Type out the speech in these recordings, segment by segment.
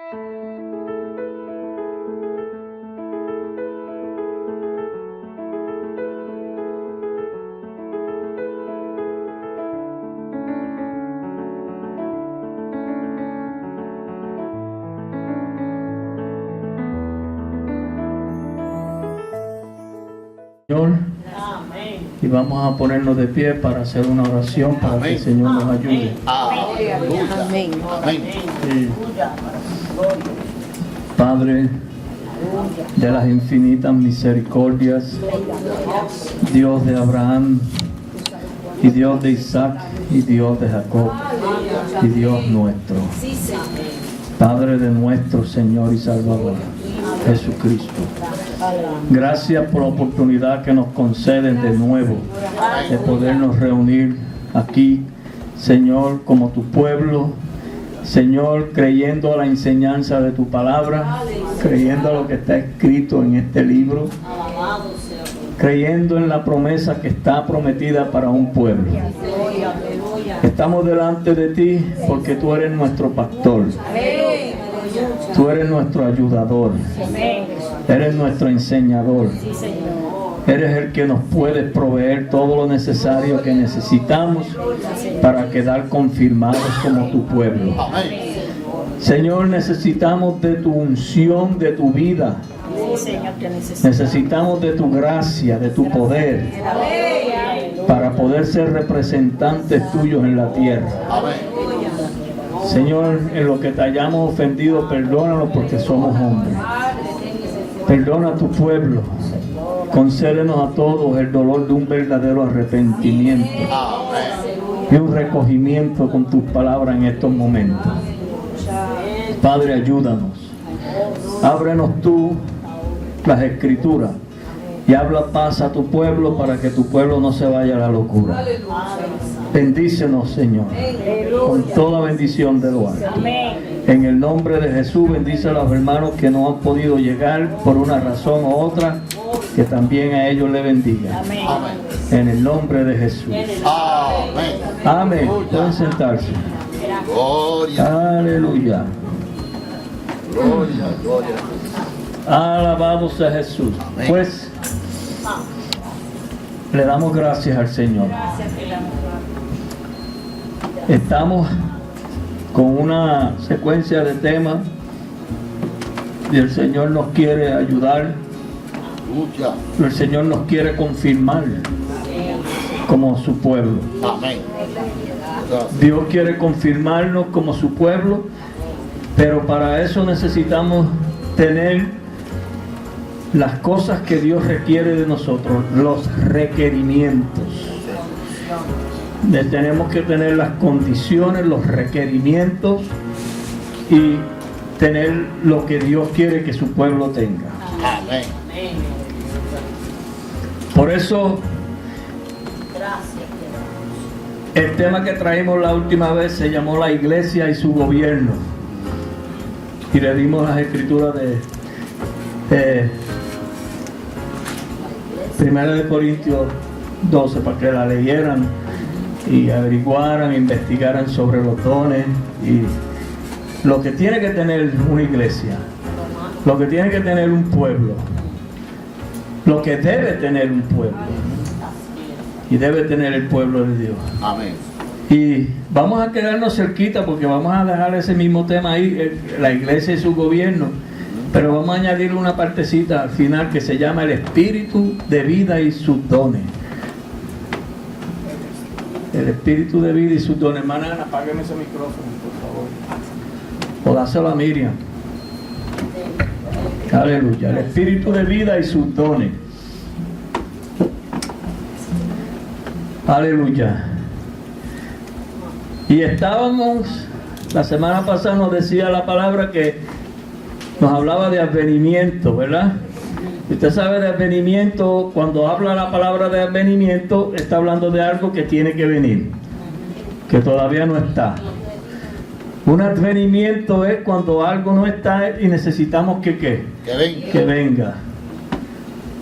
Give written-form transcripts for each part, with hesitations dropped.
Señor, y vamos a ponernos de pie para hacer una oración para que el Señor nos ayude. Amén. Sí. Padre de las infinitas misericordias, Dios de Abraham y Dios de Isaac y Dios de Jacob y Dios nuestro, Padre de nuestro Señor y Salvador Jesucristo. Gracias por la oportunidad que nos conceden de nuevo de podernos reunir aquí, Señor, como tu pueblo, Señor, creyendo a la enseñanza de tu palabra, creyendo a lo que está escrito en este libro, creyendo en la promesa que está prometida para un pueblo. Estamos delante de ti porque tú eres nuestro pastor, tú eres nuestro ayudador, eres nuestro enseñador, eres el que nos puede proveer todo lo necesario que necesitamos para quedar confirmados como tu pueblo. Señor, necesitamos de tu unción, de tu vida. Necesitamos de tu gracia, de tu poder, para poder ser representantes tuyos en la tierra. Señor, en lo que te hayamos ofendido, perdónanos porque somos hombres. Perdona a tu pueblo. Concédenos a todos el dolor de un verdadero arrepentimiento y un recogimiento con tus palabras en estos momentos. Padre, ayúdanos. Ábrenos tú las escrituras y habla paz a tu pueblo para que tu pueblo no se vaya a la locura. Bendícenos, Señor, con toda bendición de lo alto. En el nombre de Jesús, bendice a los hermanos que no han podido llegar por una razón u otra, que también a ellos le bendiga. En el nombre de Jesús. Amén. Pueden sentarse. Aleluya. Alabado sea Jesús. Pues le damos gracias al Señor. Estamos con una secuencia de temas y el Señor nos quiere ayudar. El Señor nos quiere confirmar como su pueblo. Dios quiere confirmarnos como su pueblo, pero para eso necesitamos tener las cosas que Dios requiere de nosotros, los requerimientos. Tenemos que tener las condiciones, los requerimientos y tener lo que Dios quiere que su pueblo tenga. Amén. Por eso, el tema que traímos la última vez se llamó la iglesia y su gobierno. Y le dimos las escrituras de 1 Corintios 12 para que la leyeran y averiguaran, investigaran sobre los dones y lo que tiene que tener una iglesia, lo que tiene que tener un pueblo, lo que debe tener un pueblo, y debe tener el pueblo de Dios. Amén. Y vamos a quedarnos cerquita porque vamos a dejar ese mismo tema ahí, la iglesia y su gobierno, pero vamos a añadir una partecita al final que se llama el espíritu de vida y sus dones. El espíritu de vida y sus dones. Hermana Ana, apágueme ese micrófono, por favor. O dáselo a Miriam. Aleluya. El espíritu de vida y sus dones. Aleluya. Y estábamos, la semana pasada nos decía la palabra que nos hablaba de advenimiento, ¿verdad? Usted sabe de advenimiento, cuando habla la palabra de advenimiento, está hablando de algo que tiene que venir, que todavía no está. Un advenimiento es cuando algo no está y necesitamos que venga,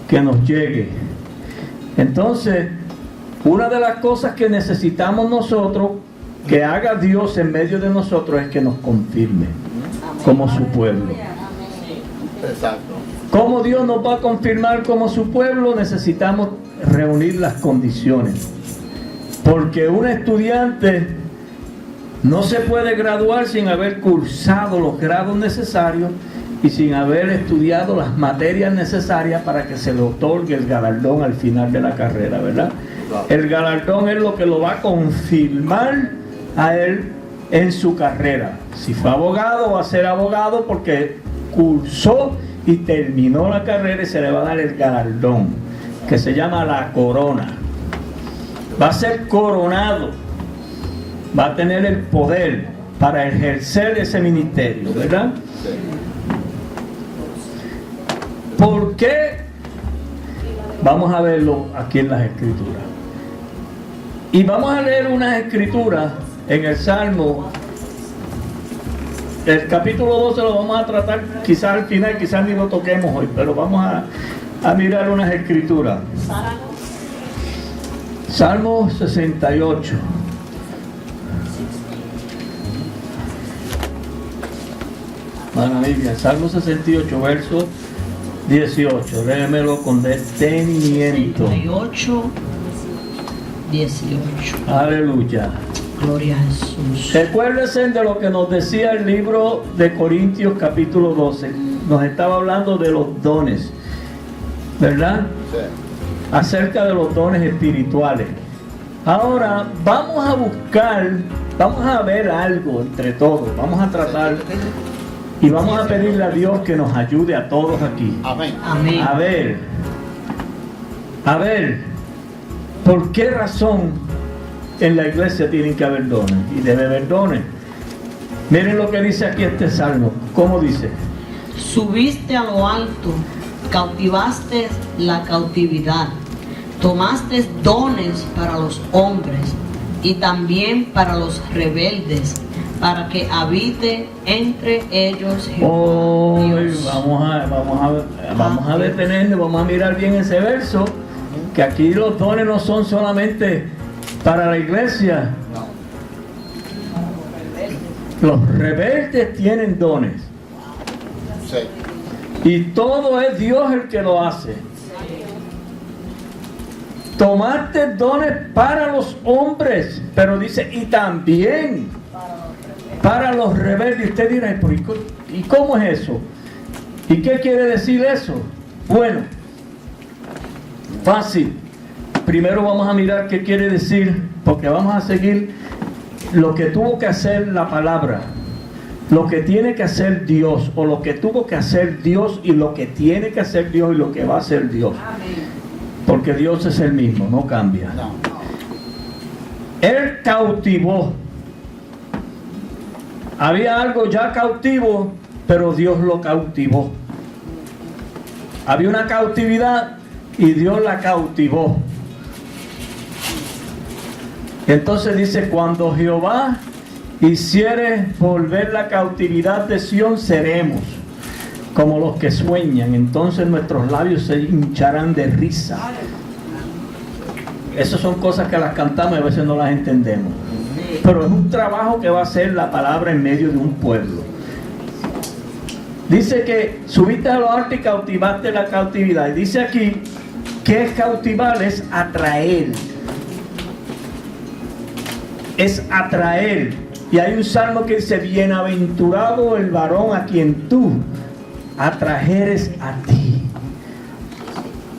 que nos llegue. Entonces, una de las cosas que necesitamos nosotros, que haga Dios en medio de nosotros, es que nos confirme. como su pueblo. Exacto. ¿Cómo Dios nos va a confirmar como su pueblo? Necesitamos reunir las condiciones. Porque un estudiante no se puede graduar sin haber cursado los grados necesarios y sin haber estudiado las materias necesarias para que se le otorgue el galardón al final de la carrera, ¿verdad? El galardón es lo que lo va a confirmar a él en su carrera. Si fue abogado, va a ser abogado porque cursó y terminó la carrera y se le va a dar el galardón, que se llama la corona. Va a ser coronado, va a tener el poder para ejercer ese ministerio, ¿verdad? ¿Por qué? Vamos a verlo aquí en las Escrituras. Y vamos a leer unas Escrituras en el Salmo. El capítulo 12 lo vamos a tratar quizás al final, quizás ni lo toquemos hoy, pero vamos a mirar unas Escrituras. Salmo 68. Maravilla, Salmo 68, verso 18. Léemelo con detenimiento. 68, 18. Aleluya. Gloria a Jesús. Recuérdense de lo que nos decía el libro de Corintios capítulo 12. Nos estaba hablando de los dones, ¿verdad? Sí. Acerca de los dones espirituales. Ahora vamos a buscar, vamos a ver algo entre todos. Vamos a tratar y vamos a pedirle a Dios que nos ayude a todos aquí. Amén. Amén. A ver, ¿por qué razón en la iglesia tienen que haber dones? Y debe haber dones. Miren lo que dice aquí este salmo. ¿Cómo dice? Subiste a lo alto, cautivaste la cautividad, tomaste dones para los hombres y también para los rebeldes, para que habite entre ellos Jehová Hoy Dios. vamos a detenernos, vamos a mirar bien ese verso, que aquí los dones no son solamente para la iglesia. Los rebeldes tienen dones. Sí. Y todo es Dios el que lo hace. Tomaste dones para los hombres, pero dice, y también para los rebeldes. Y usted dirá, ¿y cómo es eso? ¿Y qué quiere decir eso? Bueno, fácil. Primero vamos a mirar qué quiere decir, porque vamos a seguir lo que tuvo que hacer la palabra, lo que tiene que hacer Dios, o lo que tuvo que hacer Dios, y lo que tiene que hacer Dios, y lo que va a hacer Dios. Porque Dios es el mismo, no cambia. No. Él cautivó. Había algo ya cautivo, pero Dios lo cautivó. Había una cautividad y Dios la cautivó. Entonces dice, cuando Jehová hiciere volver la cautividad de Sión, seremos como los que sueñan. Entonces nuestros labios se hincharán de risa. Esas son cosas que las cantamos y a veces no las entendemos. Pero es un trabajo que va a hacer la palabra en medio de un pueblo. Dice que subiste a lo alto y cautivaste la cautividad. Y dice aquí que es cautivar, es atraer. Es atraer. Y hay un salmo que dice, bienaventurado el varón a quien tú atrajeres a ti.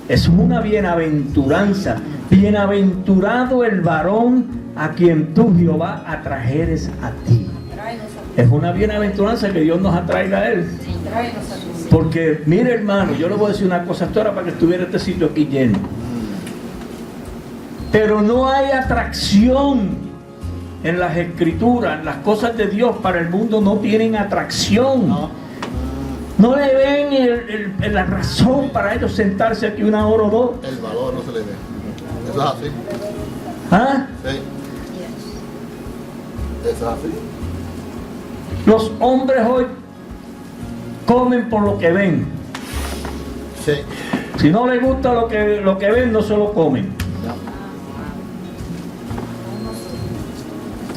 Es una bienaventuranza. Bienaventurado el varón a quien tú, Jehová, atrajeres a ti. Es una bienaventuranza que Dios nos atraiga a Él. Porque, mire hermano, yo le voy a decir una cosa, esto era para que estuviera este sitio aquí lleno. Pero no hay atracción en las Escrituras. Las cosas de Dios para el mundo no tienen atracción. No le ven la razón para ellos sentarse aquí una hora o dos. El valor no se le ve. Eso es así. ¿Ah? Sí. Eso es así. Los hombres hoy comen por lo que ven. Sí. Si no les gusta lo que ven, no se lo comen.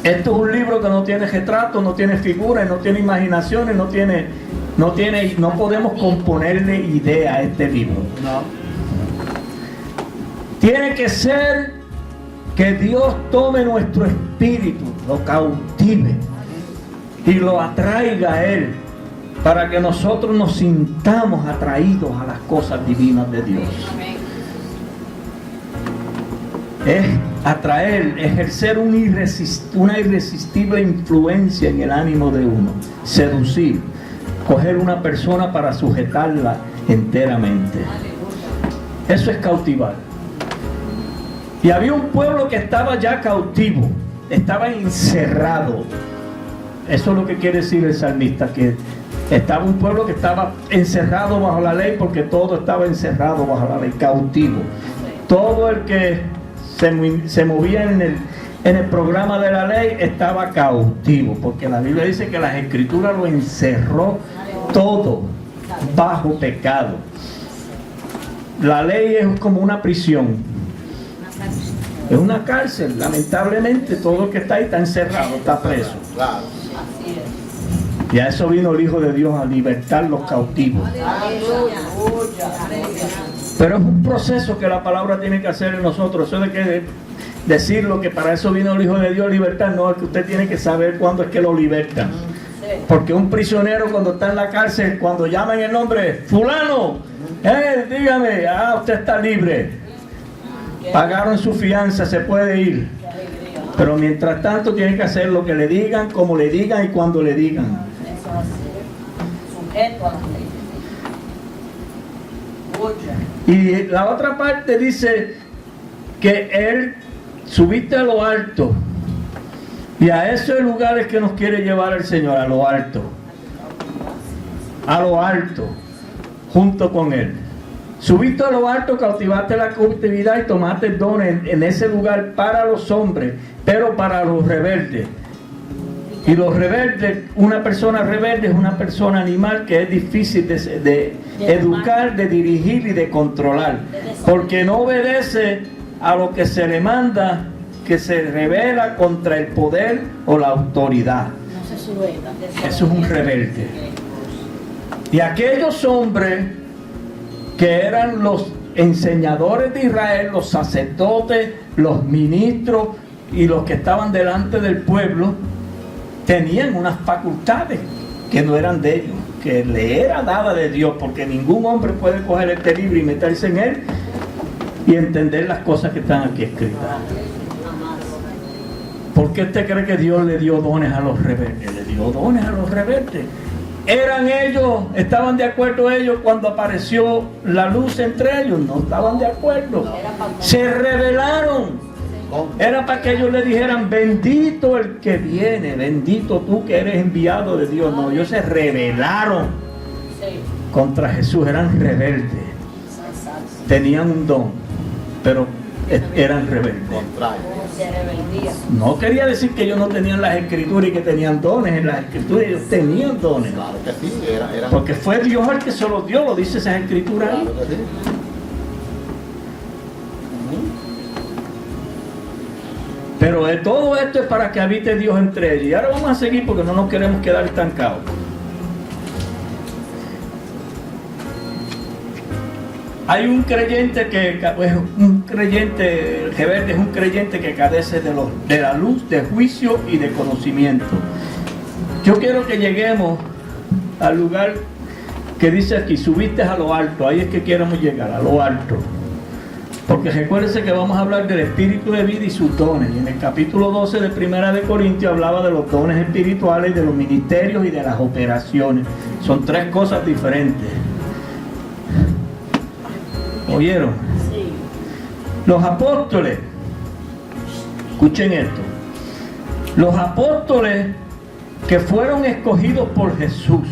Esto es un libro que no tiene retratos, no tiene figuras, no tiene imaginaciones, no podemos componerle idea a este libro. No. Tiene que ser que Dios tome nuestro espíritu, lo cautive y lo atraiga a Él, para que nosotros nos sintamos atraídos a las cosas divinas de Dios. Es atraer, ejercer una irresistible influencia en el ánimo de uno, seducir, coger una persona para sujetarla enteramente. Eso es cautivar. Y había un pueblo que estaba ya cautivo, estaba encerrado. Eso es lo que quiere decir el salmista, que estaba un pueblo que estaba encerrado bajo la ley, porque todo estaba encerrado bajo la ley, cautivo. Todo el que se movía en el programa de la ley estaba cautivo, porque la Biblia dice que las Escrituras lo encerró todo bajo pecado. La ley es como una prisión, es una cárcel. Lamentablemente todo el que está ahí está encerrado, está preso. Claro. Y a eso vino el Hijo de Dios, a libertar los cautivos. Pero es un proceso que la palabra tiene que hacer en nosotros. Eso de que decirlo que para eso vino el Hijo de Dios a libertar, no, es que usted tiene que saber cuándo es que lo liberta. Porque un prisionero cuando está en la cárcel, cuando llaman el nombre, fulano, dígame, usted está libre. Pagaron su fianza, se puede ir. Pero mientras tanto tiene que hacer lo que le digan, como le digan y cuando le digan. Sujeto a las leyes. Y la otra parte dice que Él subiste a lo alto. Y a esos lugares que nos quiere llevar el Señor, a lo alto. A lo alto, junto con Él. Subiste a lo alto, cautivaste la cautividad y tomaste dones en ese lugar para los hombres, pero para los rebeldes. Y los rebeldes, una persona rebelde es una persona animal que es difícil de educar, de dirigir y de controlar, porque no obedece a lo que se le manda, que se rebela contra el poder o la autoridad. Eso es un rebelde. Y aquellos hombres que eran los enseñadores de Israel, los sacerdotes, los ministros y los que estaban delante del pueblo, tenían unas facultades que no eran de ellos, que le era dada de Dios, porque ningún hombre puede coger este libro y meterse en él y entender las cosas que están aquí escritas. ¿Por qué usted cree que Dios le dio dones a los rebeldes? Le dio dones a los rebeldes. ¿Eran ellos, estaban de acuerdo ellos cuando apareció la luz entre ellos? No estaban de acuerdo. Se rebelaron. Era para que ellos le dijeran, bendito el que viene, bendito tú que eres enviado de Dios. No, ellos se rebelaron contra Jesús, eran rebeldes. Tenían un don, pero eran rebeldes. No quería decir que ellos no tenían las escrituras y que tenían dones. En las escrituras ellos tenían dones. Claro que sí, era. Porque fue Dios el que se los dio, lo dice esas escrituras ahí. Claro que sí. Pero de todo esto es para que habite Dios entre ellos. Y ahora vamos a seguir porque no nos queremos quedar estancados. Hay un creyente rebelde es un creyente que carece de la luz, de juicio y de conocimiento. Yo quiero que lleguemos al lugar que dice aquí, subiste a lo alto. Ahí es que queremos llegar, a lo alto. Porque recuérdense que vamos a hablar del espíritu de vida y sus dones. Y en el capítulo 12 de Primera de Corintios hablaba de los dones espirituales, de los ministerios y de las operaciones. Son tres cosas diferentes. ¿Oyeron? Sí. Los apóstoles, escuchen esto, los apóstoles que fueron escogidos por Jesús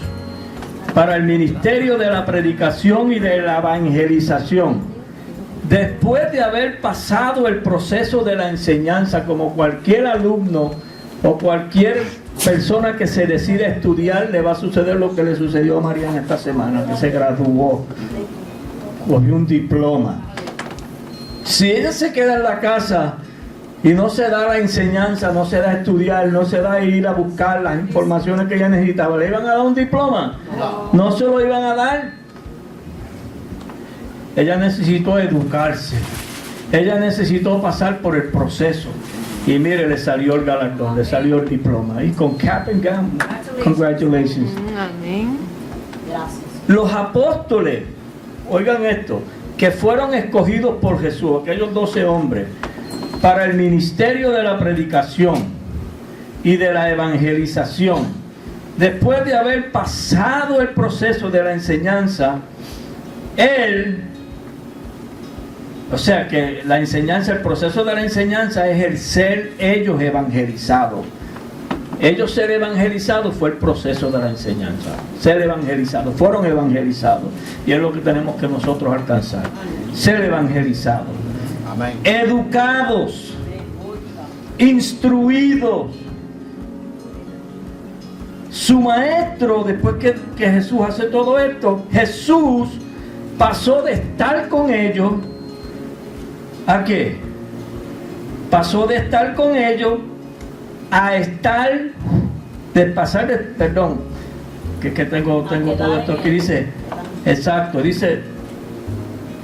para el ministerio de la predicación y de la evangelización, después de haber pasado el proceso de la enseñanza, como cualquier alumno o cualquier persona que se decide estudiar, le va a suceder lo que le sucedió a Mariana esta semana, que se graduó, cogió un diploma. Si ella se queda en la casa Y no se da la enseñanza, no se da estudiar, no se da ir a buscar las informaciones que ella necesitaba. ¿Le iban a dar un diploma? No se lo iban a dar. Ella necesitó educarse. Ella necesitó pasar por el proceso. Y mire, le salió el galardón, le salió el diploma. Y con cap and gown. Congratulations. Amén. Gracias. Los apóstoles, oigan esto, que fueron escogidos por Jesús, aquellos 12 hombres, para el ministerio de la predicación y de la evangelización, después de haber pasado el proceso de la enseñanza, o sea que la enseñanza, el proceso de la enseñanza es el ser ellos evangelizados. Ellos ser evangelizados fue el proceso de la enseñanza. Ser evangelizados, fueron evangelizados. Y es lo que tenemos que nosotros alcanzar. Ser evangelizados. Amén. Educados, instruidos. Su maestro, después que Jesús hace todo esto, Jesús pasó de estar con ellos, ¿a qué? Pasó de estar con ellos a estar, de pasar de, perdón, que tengo todo esto que dice, exacto, dice,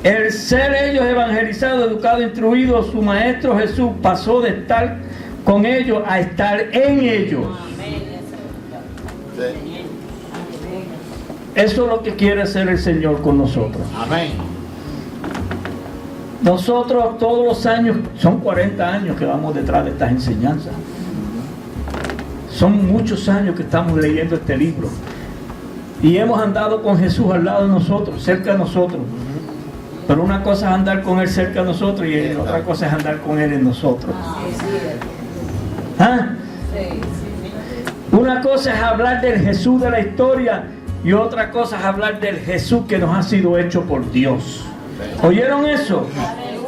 el ser ellos evangelizados, educados, instruidos, su maestro Jesús pasó de estar con ellos a estar en ellos. Sí. Eso es lo que quiere hacer el Señor con nosotros. Amén. Nosotros todos los años, son 40 años que vamos detrás de estas enseñanzas. Son muchos años que estamos leyendo este libro. Y hemos andado con Jesús al lado de nosotros, cerca de nosotros. Pero una cosa es andar con Él cerca de nosotros y otra cosa es andar con Él en nosotros. ¿Ah? Una cosa es hablar del Jesús de la historia y otra cosa es hablar del Jesús que nos ha sido hecho por Dios. ¿Oyeron eso?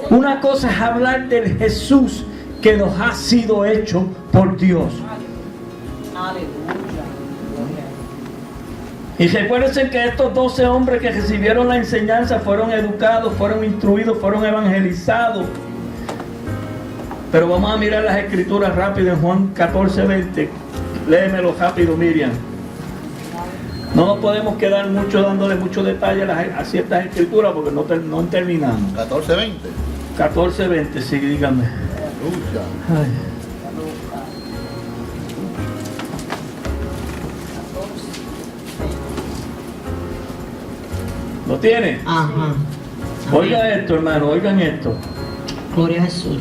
Una cosa es hablar del Jesús que nos ha sido hecho por Dios. Y recuérdense que estos 12 hombres que recibieron la enseñanza fueron educados, fueron instruidos, fueron evangelizados. Pero vamos a mirar las escrituras rápido en Juan 14:20. Léemelo rápido, Miriam. No nos podemos quedar mucho dándole mucho detalle a ciertas escrituras porque no terminamos. 14:20. 14:20, sí, dígame. Ay. ¿Lo tiene? Ajá. Oiga esto, hermano, oigan esto. Gloria a Jesús.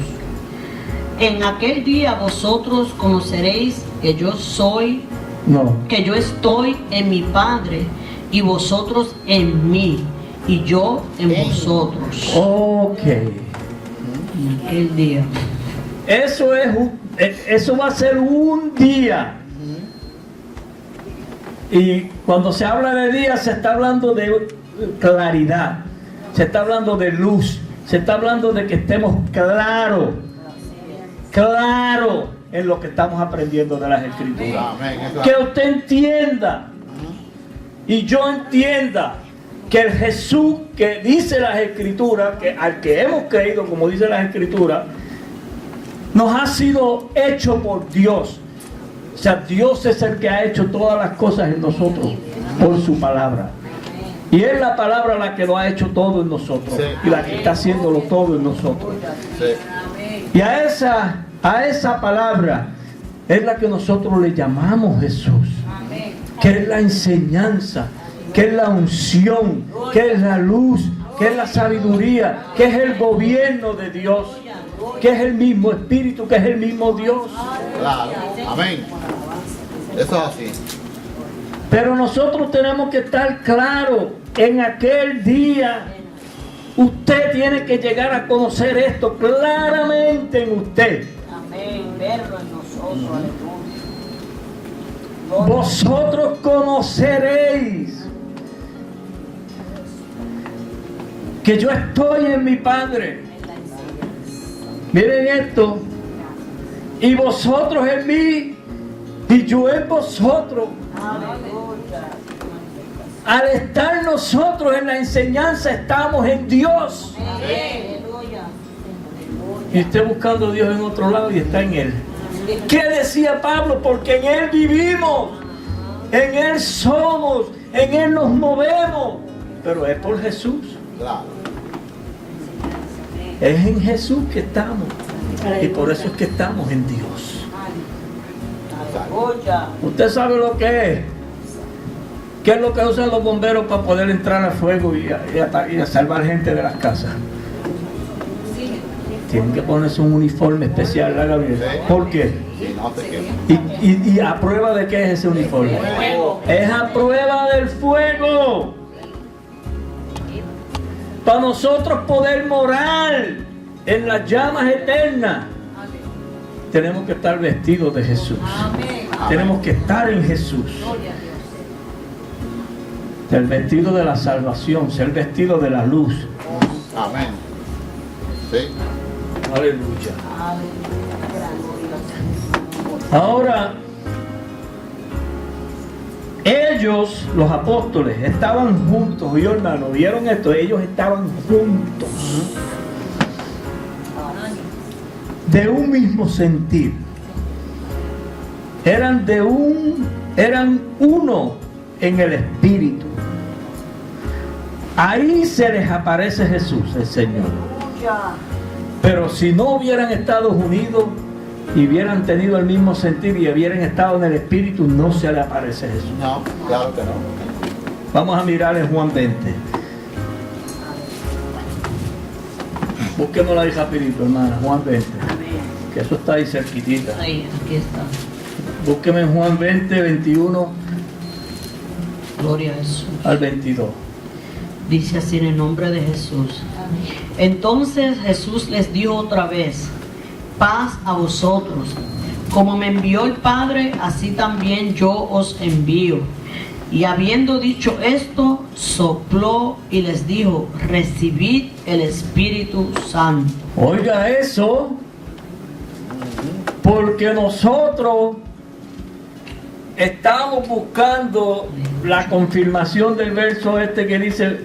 En aquel día vosotros conoceréis que yo soy, No. que yo estoy en mi Padre y vosotros en mí y yo en vosotros. Ok. En aquel día. Eso va a ser un día. Y cuando se habla de día se está hablando de claridad, se está hablando de luz, se está hablando de que estemos claros en lo que estamos aprendiendo de las escrituras. Amén. Que usted entienda y yo entienda que el Jesús que dice las escrituras, que al que hemos creído como dice las escrituras, nos ha sido hecho por Dios. O sea, Dios es el que ha hecho todas las cosas en nosotros por su palabra. Y es la palabra la que lo ha hecho todo en nosotros. Sí. Y la que está haciéndolo todo en nosotros. Sí. Y a esa palabra es la que nosotros le llamamos Jesús. Que es la enseñanza, que es la unción, que es la luz, que es la sabiduría, que es el gobierno de Dios, que es el mismo Espíritu, que es el mismo Dios. Claro. Amén. Eso es así. Pero nosotros tenemos que estar claros en aquel día. Usted tiene que llegar a conocer esto claramente en usted. Amén. Verlo en nosotros. Vosotros conoceréis que yo estoy en mi Padre. Miren esto. Y vosotros en mí y yo en vosotros. Al estar nosotros en la enseñanza estamos en Dios. Y esté buscando a Dios en otro lado y está en Él. ¿Qué decía Pablo? Porque en Él vivimos, en Él somos, en Él nos movemos. Pero es por Jesús. Claro. Es en Jesús que estamos. Y por eso es que estamos en Dios. Usted sabe lo que es. ¿Qué es lo que usan los bomberos para poder entrar al fuego y a salvar gente de las casas? Tienen que ponerse un uniforme especial, ¿verdad, Gabriel? ¿Por qué? Sí, no te quemes. ¿Y a prueba de qué es ese uniforme? Es a prueba del fuego. Para nosotros poder morar en las llamas eternas, tenemos que estar vestidos de Jesús. Tenemos que estar en Jesús. Ser vestido de la salvación, ser vestido de la luz. Amén. Sí. Aleluya. Ahora, ellos, los apóstoles, estaban juntos. ¿Oye, hermano? ¿Vieron esto? Ellos estaban juntos. De un mismo sentir. Eran uno en el Espíritu. Ahí se les aparece Jesús, el Señor. Pero si no hubieran estado unidos y hubieran tenido el mismo sentir y hubieran estado en el Espíritu, no se le aparece Jesús. No, claro que no. Vamos a mirar en Juan 20. Búsquenos ahí rapidito, hermana, Juan 20. Que eso está ahí cerquitita. Ahí, aquí está. Búsqueme en Juan 20, 21 Gloria a Jesús. al 22. Dice así en el nombre de Jesús. Entonces Jesús les dijo otra vez: paz a vosotros. Como me envió el Padre, así también yo os envío. Y habiendo dicho esto, sopló y les dijo: recibid el Espíritu Santo. Oiga eso, porque nosotros estamos buscando la confirmación del verso este que dice: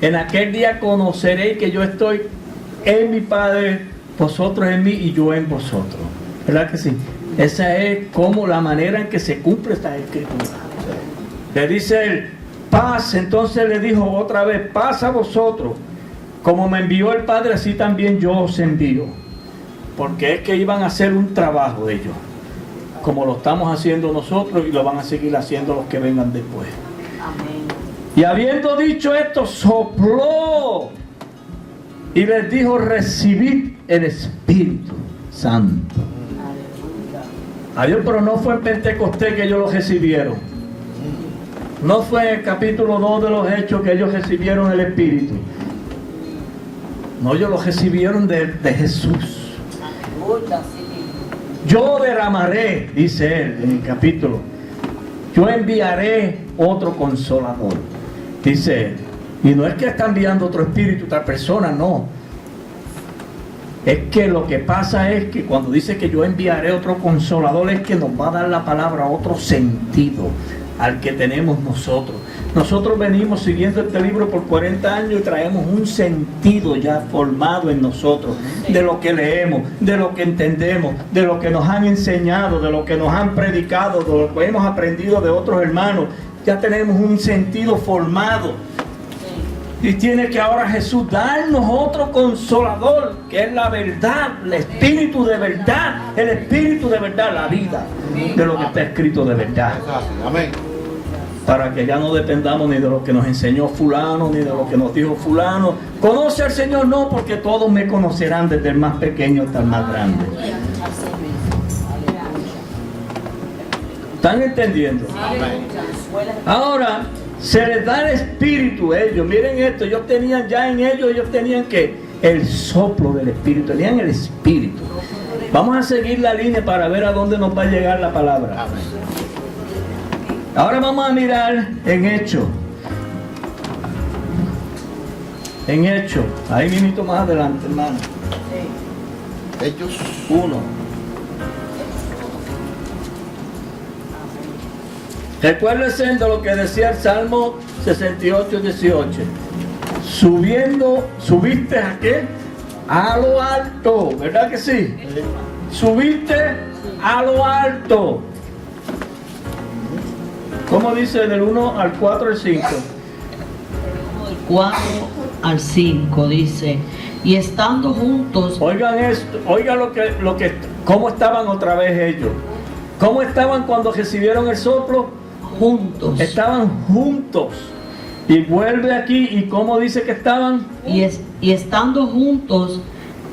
en aquel día conoceréis que yo estoy en mi Padre, vosotros en mí y yo en vosotros. ¿Verdad que sí? Esa es como la manera en que se cumple esta escritura. Le dice él, paz. Entonces le dijo otra vez: paz a vosotros. Como me envió el Padre, así también yo os envío. Porque es que iban a hacer un trabajo ellos, como lo estamos haciendo nosotros, y lo van a seguir haciendo los que vengan después. Amén. Y habiendo dicho esto, sopló y les dijo: recibid el Espíritu Santo. Adiós, pero no fue en Pentecostés que ellos lo recibieron. No fue en el capítulo 2 de los Hechos que ellos recibieron el Espíritu. No, ellos lo recibieron de Jesús. Yo derramaré, dice él en el capítulo, yo enviaré otro consolador, dice él. Y no es que está enviando otro espíritu, otra persona, no. Es que lo que pasa es que cuando dice que yo enviaré otro consolador, es que nos va a dar la palabra otro sentido al que tenemos nosotros. Nosotros venimos siguiendo este libro por 40 años y traemos un sentido ya formado en nosotros de lo que leemos, de lo que entendemos, de lo que nos han enseñado, de lo que nos han predicado, de lo que hemos aprendido de otros hermanos. Ya tenemos un sentido formado. Y tiene que ahora Jesús darnos otro consolador, que es la verdad, el espíritu de verdad, el espíritu de verdad, la vida de lo que está escrito de verdad. Amén. Para que ya no dependamos ni de lo que nos enseñó fulano, ni de lo que nos dijo fulano. ¿Conoce al Señor? No, porque todos me conocerán, desde el más pequeño hasta el más grande. ¿Están entendiendo? Ahora, se les da el espíritu a ellos. Miren esto, ellos tenían que el soplo del espíritu, tenían el espíritu. Vamos a seguir la línea para ver a dónde nos va a llegar la palabra. Ahora vamos a mirar en Hechos. En Hechos, ahí mismo más adelante, hermano. Hechos 1. Recuérdense de lo que decía el Salmo 68, 18. ¿Subiste a qué? a lo alto, ¿verdad que sí? Subiste a lo alto. ¿Cómo dice del 1 al 4 al 5? Del 4 al 5 dice, y estando juntos, Oigan esto, oigan cómo estaban otra vez ellos. ¿Cómo estaban cuando recibieron el soplo? juntos, Estaban juntos. Y vuelve aquí, ¿y cómo dice que estaban? y estando juntos,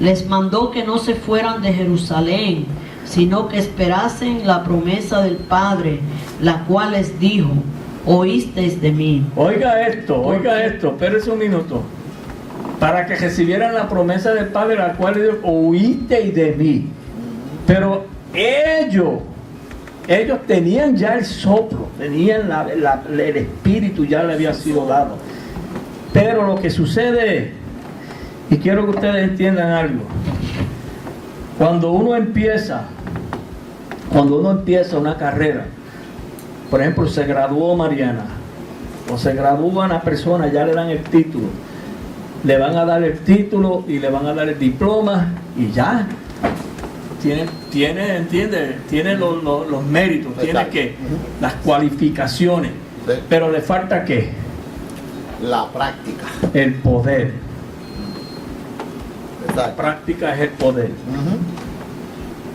les mandó que no se fueran de Jerusalén, sino que esperasen la promesa del Padre, la cual les dijo, oísteis de mí. Oiga esto, espérese un minuto. Para que recibieran la promesa del Padre, la cual les dijo, oísteis de mí. Pero ellos tenían ya el soplo, tenían el Espíritu ya le había sido dado. Pero lo que sucede es, y quiero que ustedes entiendan algo, cuando uno empieza una carrera, por ejemplo, se graduó Mariana, o se gradúa una persona, ya le dan el título, le van a dar el título y le van a dar el diploma y ya. Tiene los méritos, tiene que las cualificaciones, Sí. pero le falta ¿qué? La práctica. El poder. La Exacto. práctica es el poder. Ujú.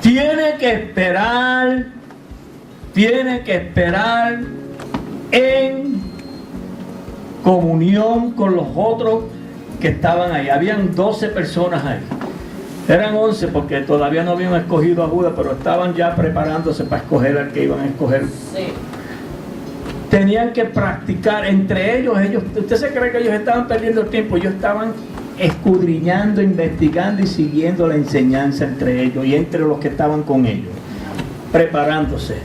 Tiene que esperar en comunión con los otros que estaban ahí. Habían 12 personas ahí. Eran 11 porque todavía no habían escogido a Judas, pero estaban ya preparándose para escoger al que iban a escoger. Tenían que practicar entre ellos. ¿Usted se cree que ellos estaban perdiendo el tiempo? Ellos estaban escudriñando, investigando y siguiendo la enseñanza entre ellos y entre los que estaban con ellos, preparándose.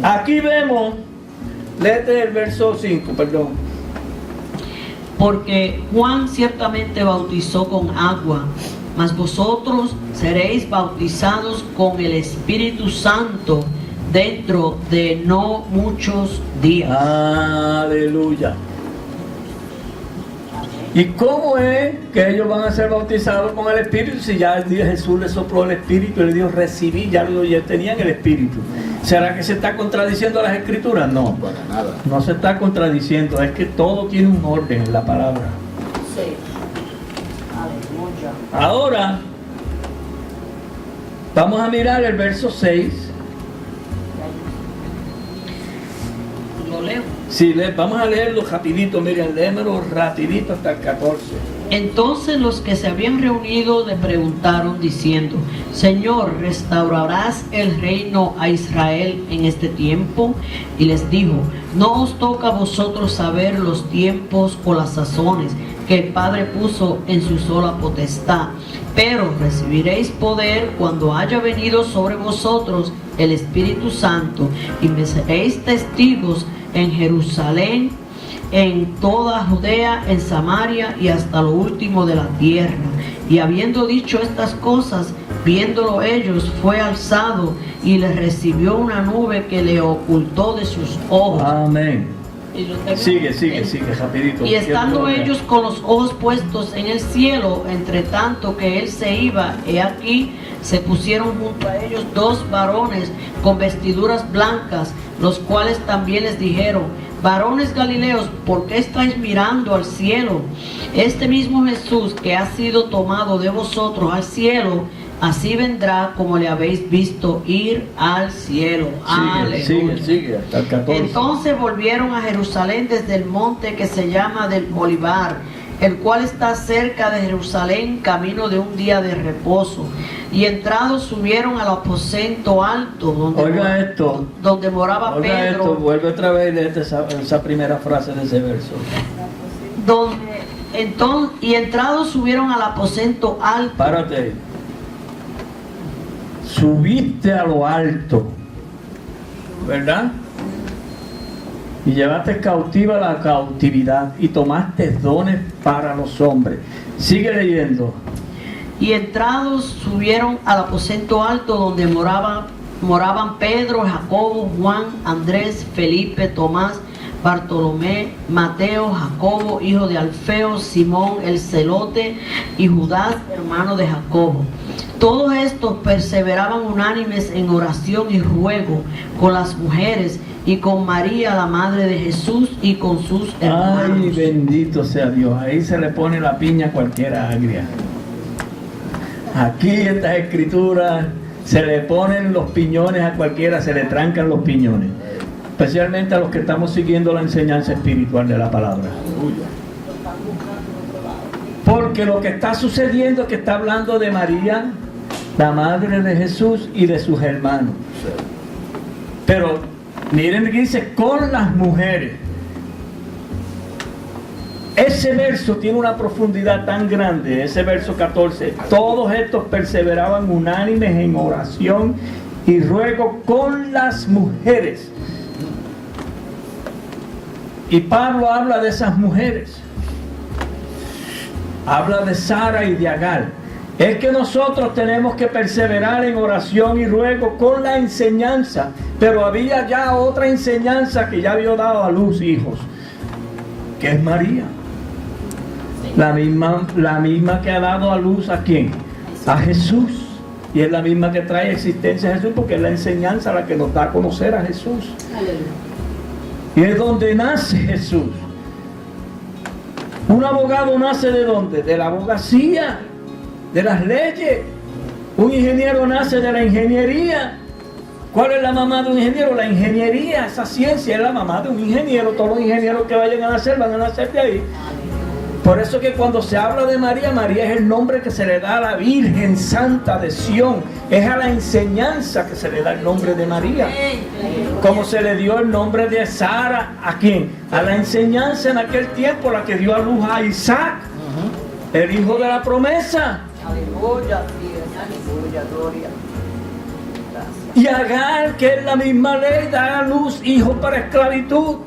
Aquí vemos, léete el verso 5, perdón. Porque Juan ciertamente bautizó con agua, mas vosotros seréis bautizados con el Espíritu Santo dentro de no muchos días. Aleluya. ¿Y cómo es que ellos van a ser bautizados con el Espíritu si ya el día Jesús les sopló el Espíritu y le dijo recibí, ya tenían el Espíritu? ¿Será que se está contradiciendo las Escrituras? No, Para nada. no se está contradiciendo, es que todo tiene un orden en la palabra. Sí. Aleluya. Ahora, vamos a mirar el verso 6. Lo leo. Sí, vamos a leerlo rapidito, miren, léemelo rapidito hasta el 14. Entonces los que se habían reunido le preguntaron diciendo, Señor, ¿restaurarás el reino a Israel en este tiempo? Y les dijo, no os toca a vosotros saber los tiempos o las sazones que el Padre puso en su sola potestad, pero recibiréis poder cuando haya venido sobre vosotros el Espíritu Santo, y me seréis testigos en Jerusalén, en toda Judea, en Samaria y hasta lo último de la tierra. Y habiendo dicho estas cosas, viéndolo ellos, fue alzado y le recibió una nube que le ocultó de sus ojos. Amén. Y lo tengo- Sigue, rapidito. Y estando Quiero- ellos con los ojos puestos en el cielo, entre tanto que él se iba, he aquí, se pusieron junto a ellos dos varones con vestiduras blancas, los cuales también les dijeron, varones Galileos, ¿por qué estáis mirando al cielo? Este mismo Jesús que ha sido tomado de vosotros al cielo, así vendrá como le habéis visto ir al cielo. Sigue, hasta el 14. Entonces volvieron a Jerusalén desde el monte que se llama del Olivar, el cual está cerca de Jerusalén, camino de un día de reposo. Y entrados subieron al aposento alto, Oiga esto. donde moraba Oiga Pedro, esto, vuelve otra vez y léete esa primera frase de ese verso. y entrados subieron al aposento alto. Párate ahí. Subiste a lo alto, ¿verdad? Y llevaste cautiva la cautividad y tomaste dones para los hombres. Sigue leyendo. Y entrados subieron al aposento alto donde moraban Pedro, Jacobo, Juan, Andrés, Felipe, Tomás, Bartolomé, Mateo, Jacobo, hijo de Alfeo, Simón el celote y Judas, hermano de Jacobo. Todos estos perseveraban unánimes en oración y ruego con las mujeres y con María, la madre de Jesús, y con sus hermanos. Ay, bendito sea Dios. Ahí se le pone la piña a cualquiera agria. Aquí en estas escrituras se le ponen los piñones a cualquiera, se le trancan los piñones. Especialmente a los que estamos siguiendo la enseñanza espiritual de la palabra. Porque lo que está sucediendo es que está hablando de María, la madre de Jesús, y de sus hermanos. Pero miren que dice con las mujeres. Ese verso tiene una profundidad tan grande, ese verso 14. Todos estos perseveraban unánimes en oración y ruego con las mujeres. Y Pablo habla de esas mujeres. Habla de Sara y de Agar. Es que nosotros tenemos que perseverar en oración y ruego con la enseñanza. Pero había ya otra enseñanza que ya había dado a luz hijos, que es María. La misma que ha dado a luz ¿a quién? A Jesús. Y es la misma que trae existencia a Jesús, porque es la enseñanza la que nos da a conocer a Jesús. Y es donde nace Jesús. Un abogado nace ¿de dónde? De la abogacía, de las leyes. Un ingeniero nace de la ingeniería. ¿Cuál es la mamá de un ingeniero? La ingeniería, esa ciencia es la mamá de un ingeniero. Todos los ingenieros que vayan a nacer van a nacer de ahí. Por eso que cuando se habla de María, María es el nombre que se le da a la Virgen Santa de Sión. Es a la enseñanza que se le da el nombre de María. Como se le dio el nombre de Sara, ¿a quién? A la enseñanza en aquel tiempo, la que dio a luz a Isaac, el hijo de la promesa. Aleluya, aleluya, gloria. Y Agar, que es la misma ley, da a luz hijos para esclavitud.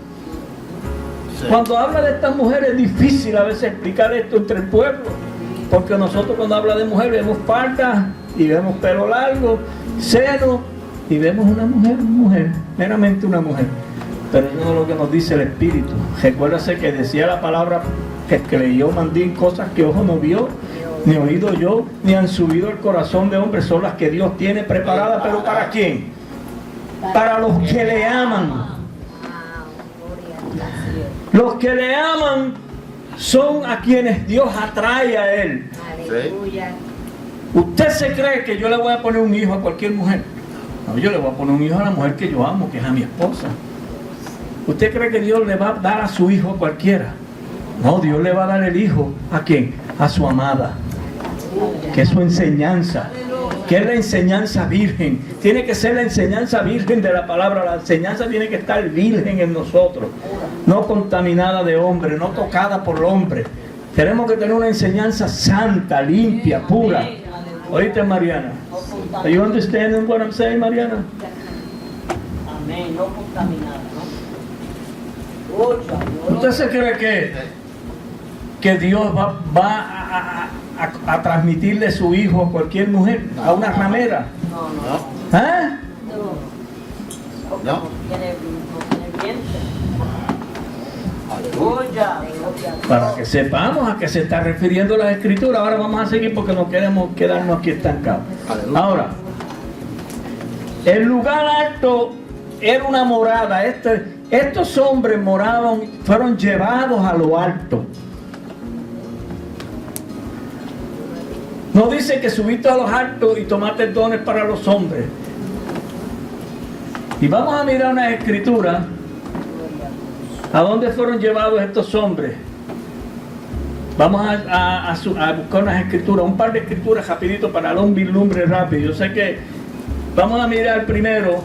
Cuando habla de estas mujeres es difícil a veces explicar esto entre el pueblo, porque nosotros cuando habla de mujer vemos falda y vemos pelo largo, seno, y vemos una mujer, meramente una mujer. Pero eso no es lo que nos dice el Espíritu. Recuérdase que decía la palabra que leyó Mandín, cosas que ojo no vio, ni oído yo, ni han subido el corazón de hombre, son las que Dios tiene preparadas. ¿Pero para quién? Para los que le aman. Los que le aman son a quienes Dios atrae a Él. Aleluya. ¿Usted se cree que yo le voy a poner un hijo a cualquier mujer? No, yo le voy a poner un hijo a la mujer que yo amo, que es a mi esposa. ¿Usted cree que Dios le va a dar a su hijo a cualquiera? No, Dios le va a dar el hijo ¿a quién? A su amada, que es su enseñanza, que es la enseñanza virgen. Tiene que ser la enseñanza virgen de la palabra. La enseñanza tiene que estar virgen en nosotros, no contaminada de hombre, no tocada por el hombre. Tenemos que tener una enseñanza santa, limpia, pura. ¿Oíste, Mariana? Are you understanding what I'm saying, Mariana? Amén, no contaminada, ¿no? ¿Usted se cree que Dios va a transmitirle su hijo a cualquier mujer? ¿A una ramera? No. ¿Eh? No. No tiene vientre. Aleluya. Para que sepamos a qué se está refiriendo las escrituras. Ahora vamos a seguir porque no queremos quedarnos aquí estancados. Ahora, el lugar alto era una morada. Estos hombres fueron llevados a lo alto. No dice que subiste a los altos y tomaste dones para los hombres. Y vamos a mirar una escritura. ¿A dónde fueron llevados estos hombres? Vamos a buscar unas escrituras, un par de escrituras rapidito para dar un vislumbre rápido. Yo sé que vamos a mirar primero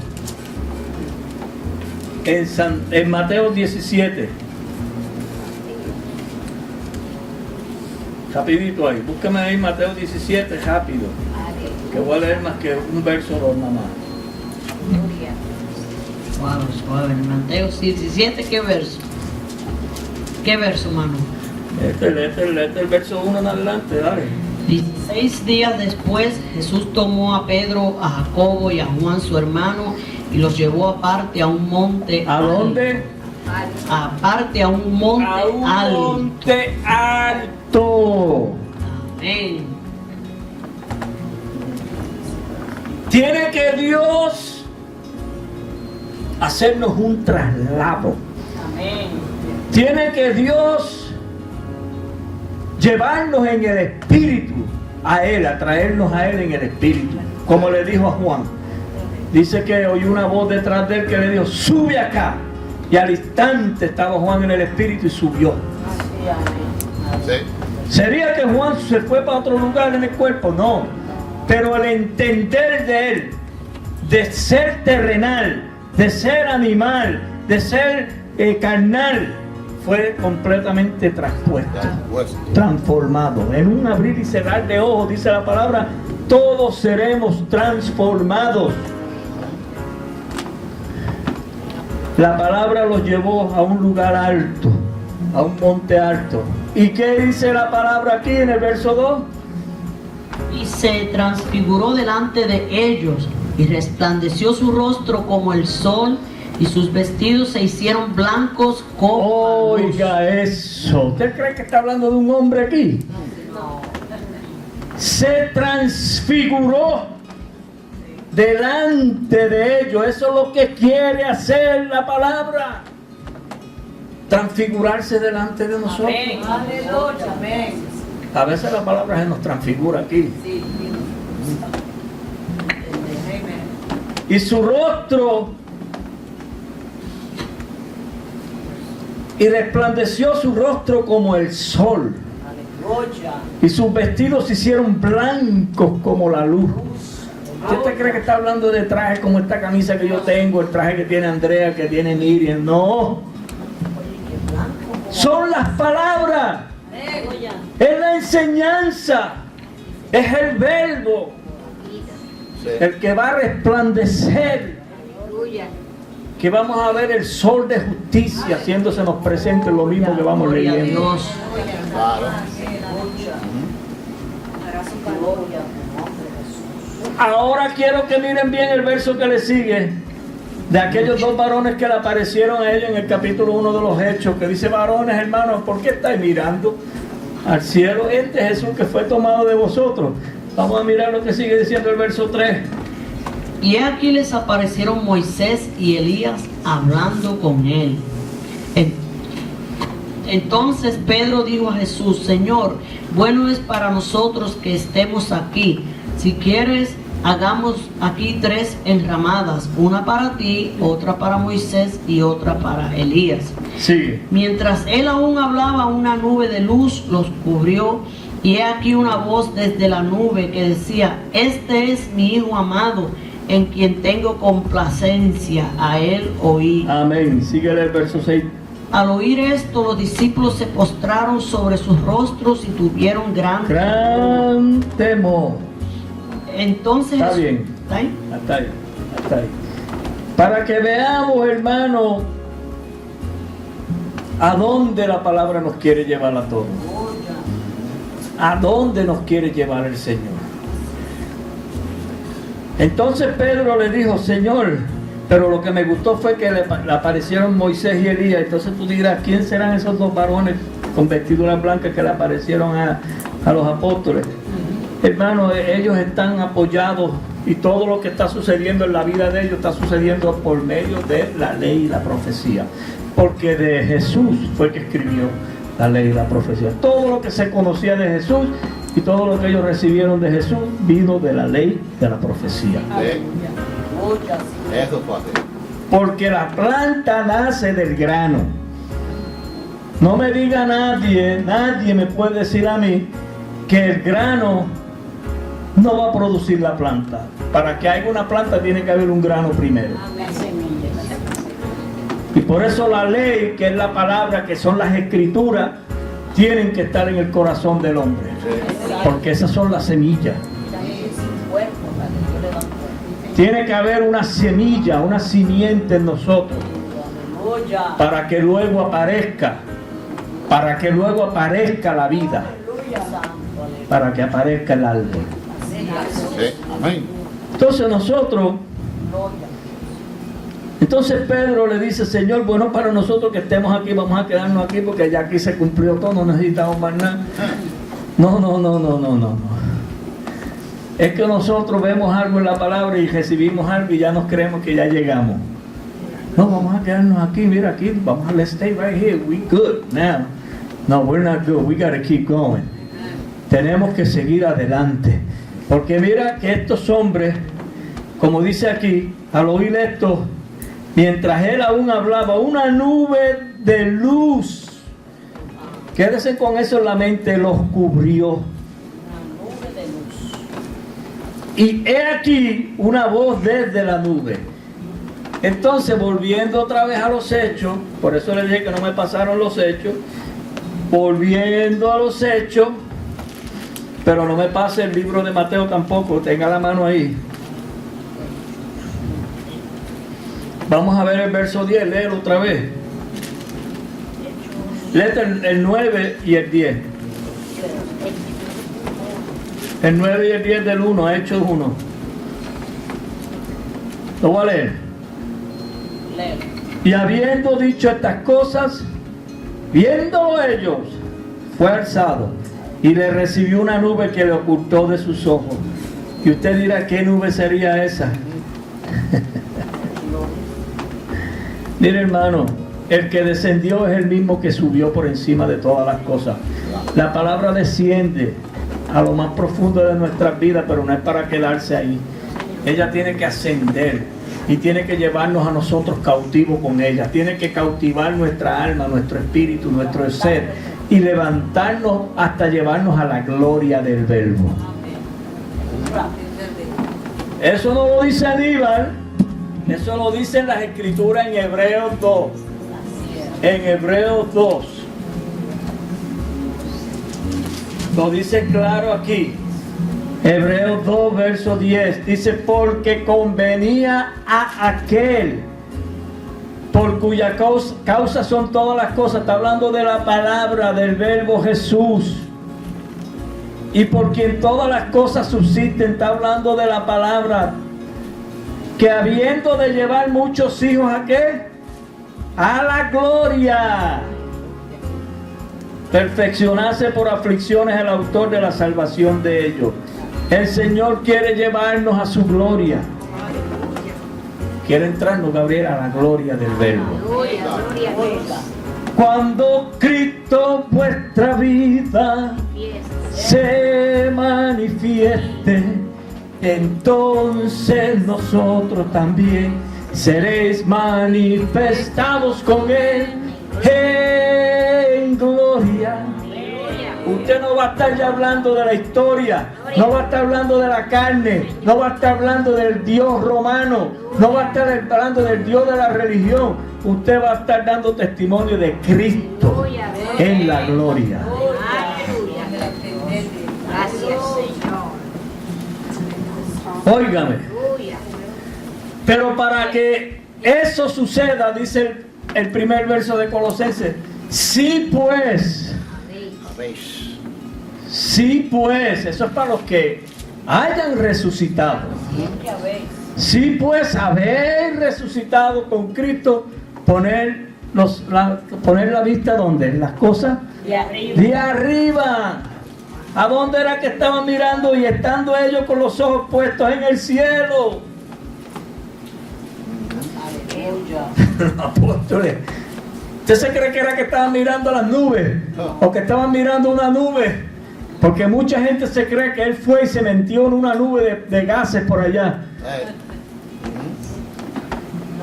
en Mateo 17. Rapidito ahí, búscame ahí Mateo 17, rápido. Que voy a leer más que un verso o dos nada más. Suave. Mateo 17, ¿qué verso? ¿Qué verso, mano? Léete el verso 1 en adelante, dale. 16 días después, Jesús tomó a Pedro, a Jacobo y a Juan su hermano y los llevó aparte a un monte. ¿A dónde? aparte a un monte A un alto. monte alto. Amén. Tiene que Dios hacernos un traslado. Amén. Tiene que Dios llevarnos en el espíritu a Él, a traernos a Él en el espíritu. Como le dijo a Juan. Dice que oyó una voz detrás de él que le dijo, sube acá. Y al instante estaba Juan en el espíritu y subió. Sí. ¿Sería que Juan se fue para otro lugar en el cuerpo? No. Pero el entender de él, de ser terrenal, de ser animal, de ser carnal, fue completamente traspuesto, transformado. En un abrir y cerrar de ojos, dice la palabra, todos seremos transformados. La palabra los llevó a un lugar alto, a un monte alto. ¿Y qué dice la palabra aquí en el verso 2? Y se transfiguró delante de ellos, y resplandeció su rostro como el sol, y sus vestidos se hicieron blancos como la luz. Oiga eso. ¿Usted cree que está hablando de un hombre aquí? Se transfiguró delante de ellos. Eso es lo que quiere hacer la palabra. Transfigurarse delante de nosotros. Aleluya. Amén. A veces la palabra se nos transfigura aquí. Y su rostro, y resplandeció su rostro como el sol. Y sus vestidos se hicieron blancos como la luz. ¿Usted cree que está hablando de trajes como esta camisa que yo tengo, el traje que tiene Andrea, que tiene Miriam? No. Son las palabras. Es la enseñanza. Es el verbo. El que va a resplandecer. Que vamos a ver el sol de justicia haciéndosenos presente, lo mismo que vamos Gloria a leyendo. Dios. Claro. Ahora quiero que miren bien el verso que le sigue, de aquellos dos varones que le aparecieron a ellos en el capítulo 1 de los Hechos, que dice, varones hermanos, ¿por qué estáis mirando al cielo? Este Jesús que fue tomado de vosotros. Vamos a mirar lo que sigue diciendo el verso 3. Y aquí les aparecieron Moisés y Elías hablando con él. Entonces Pedro dijo a Jesús, Señor, bueno es para nosotros que estemos aquí. Si quieres, hagamos aquí 3 enramadas, una para ti, otra para Moisés y otra para Elías. Sigue. Mientras él aún hablaba, una nube de luz los cubrió, y he aquí una voz desde la nube que decía, este es mi Hijo amado, en quien tengo complacencia, a él oí. Amén. Sigue el verso 6. Al oír esto, los discípulos se postraron sobre sus rostros y tuvieron gran temor. Entonces, Está bien. ¿está ahí? Hasta ahí, hasta ahí. Para que veamos, hermano, a dónde la palabra nos quiere llevar a todos. A dónde nos quiere llevar el Señor. Entonces Pedro le dijo, Señor, pero lo que me gustó fue que le aparecieron Moisés y Elías. Entonces tú dirás, ¿quién serán esos dos varones con vestiduras blancas que le aparecieron a los apóstoles? Hermano, ellos están apoyados y todo lo que está sucediendo en la vida de ellos está sucediendo por medio de la ley y la profecía. Porque de Jesús fue que escribió la ley y la profecía. Todo lo que se conocía de Jesús y todo lo que ellos recibieron de Jesús vino de la ley y de la profecía. Eso fue así. Porque la planta nace del grano. No me diga nadie me puede decir a mí que el grano no va a producir la planta. Para que haya una planta tiene que haber un grano primero. Y por eso la ley, que es la palabra, que son las escrituras, tienen que estar en el corazón del hombre. Porque esas son las semillas. Tiene que haber una semilla, una simiente en nosotros. Para que luego aparezca. Para que luego aparezca la vida. Para que aparezca el árbol. Sí. Amén. Entonces nosotros Entonces Pedro le dice, Señor, bueno para nosotros que estemos aquí, vamos a quedarnos aquí porque ya aquí se cumplió todo, no necesitamos más nada. No. Es que nosotros vemos algo en la palabra y recibimos algo y ya nos creemos que ya llegamos. No, vamos a quedarnos aquí, mira aquí, let's stay right here, we good now. No, we're not good, we gotta keep going. Tenemos que seguir adelante. Porque mira que estos hombres, como dice aquí, al oír esto, mientras él aún hablaba, una nube de luz, quédese con eso en la mente, los cubrió. Y he aquí una voz desde la nube. Entonces, volviendo otra vez a los hechos, por eso les dije que no me pasaron los hechos, volviendo a los hechos, pero no me pase el libro de Mateo tampoco, tenga la mano ahí. Vamos a ver el verso 10, léelo otra vez. Léete el 9 y el 10. El 9 y el 10 del 1, Hechos 1. Lo voy a leer. Y habiendo dicho estas cosas, viéndolo ellos, fue alzado y le recibió una nube que le ocultó de sus ojos. Y usted dirá, ¿qué nube sería esa? Mire, hermano, el que descendió es el mismo que subió por encima de todas las cosas. La palabra desciende a lo más profundo de nuestras vidas, pero no es para quedarse ahí. Ella tiene que ascender y tiene que llevarnos a nosotros cautivos con ella. Tiene que cautivar nuestra alma, nuestro espíritu, nuestro ser y levantarnos hasta llevarnos a la gloria del Verbo. Eso no lo dice Aníbal, eso lo dicen las Escrituras en Hebreos 2. En Hebreos 2. Lo dice claro aquí. Hebreos 2, verso 10. Dice, porque convenía a aquel por cuya causa son todas las cosas. Está hablando de la palabra, del Verbo Jesús. Y por quien todas las cosas subsisten. Está hablando de la palabra. Que habiendo de llevar muchos hijos, ¿a qué? A la gloria. Perfeccionarse por aflicciones el autor de la salvación de ellos. El Señor quiere llevarnos a su gloria. Quiere entrarnos, Gabriel, a la gloria del Verbo. Cuando Cristo vuestra vida se manifieste, entonces nosotros también seréis manifestados con Él en gloria. Usted no va a estar ya hablando de la historia, no va a estar hablando de la carne, no va a estar hablando del Dios romano, no va a estar hablando del Dios de la religión. Usted va a estar dando testimonio de Cristo en la gloria. Gracias, Señor. Óigame. Pero para que eso suceda, dice el primer verso de Colosenses, sí pues, eso es para los que hayan resucitado. Sí pues, haber resucitado con Cristo, poner la vista ¿dónde? En las cosas de arriba. ¿A dónde era que estaban mirando? Y estando ellos con los ojos puestos en el cielo. Los apóstoles, ¿usted se cree que era que estaban mirando las nubes? ¿O que estaban mirando una nube? Porque mucha gente se cree que él fue y se metió en una nube de gases por allá.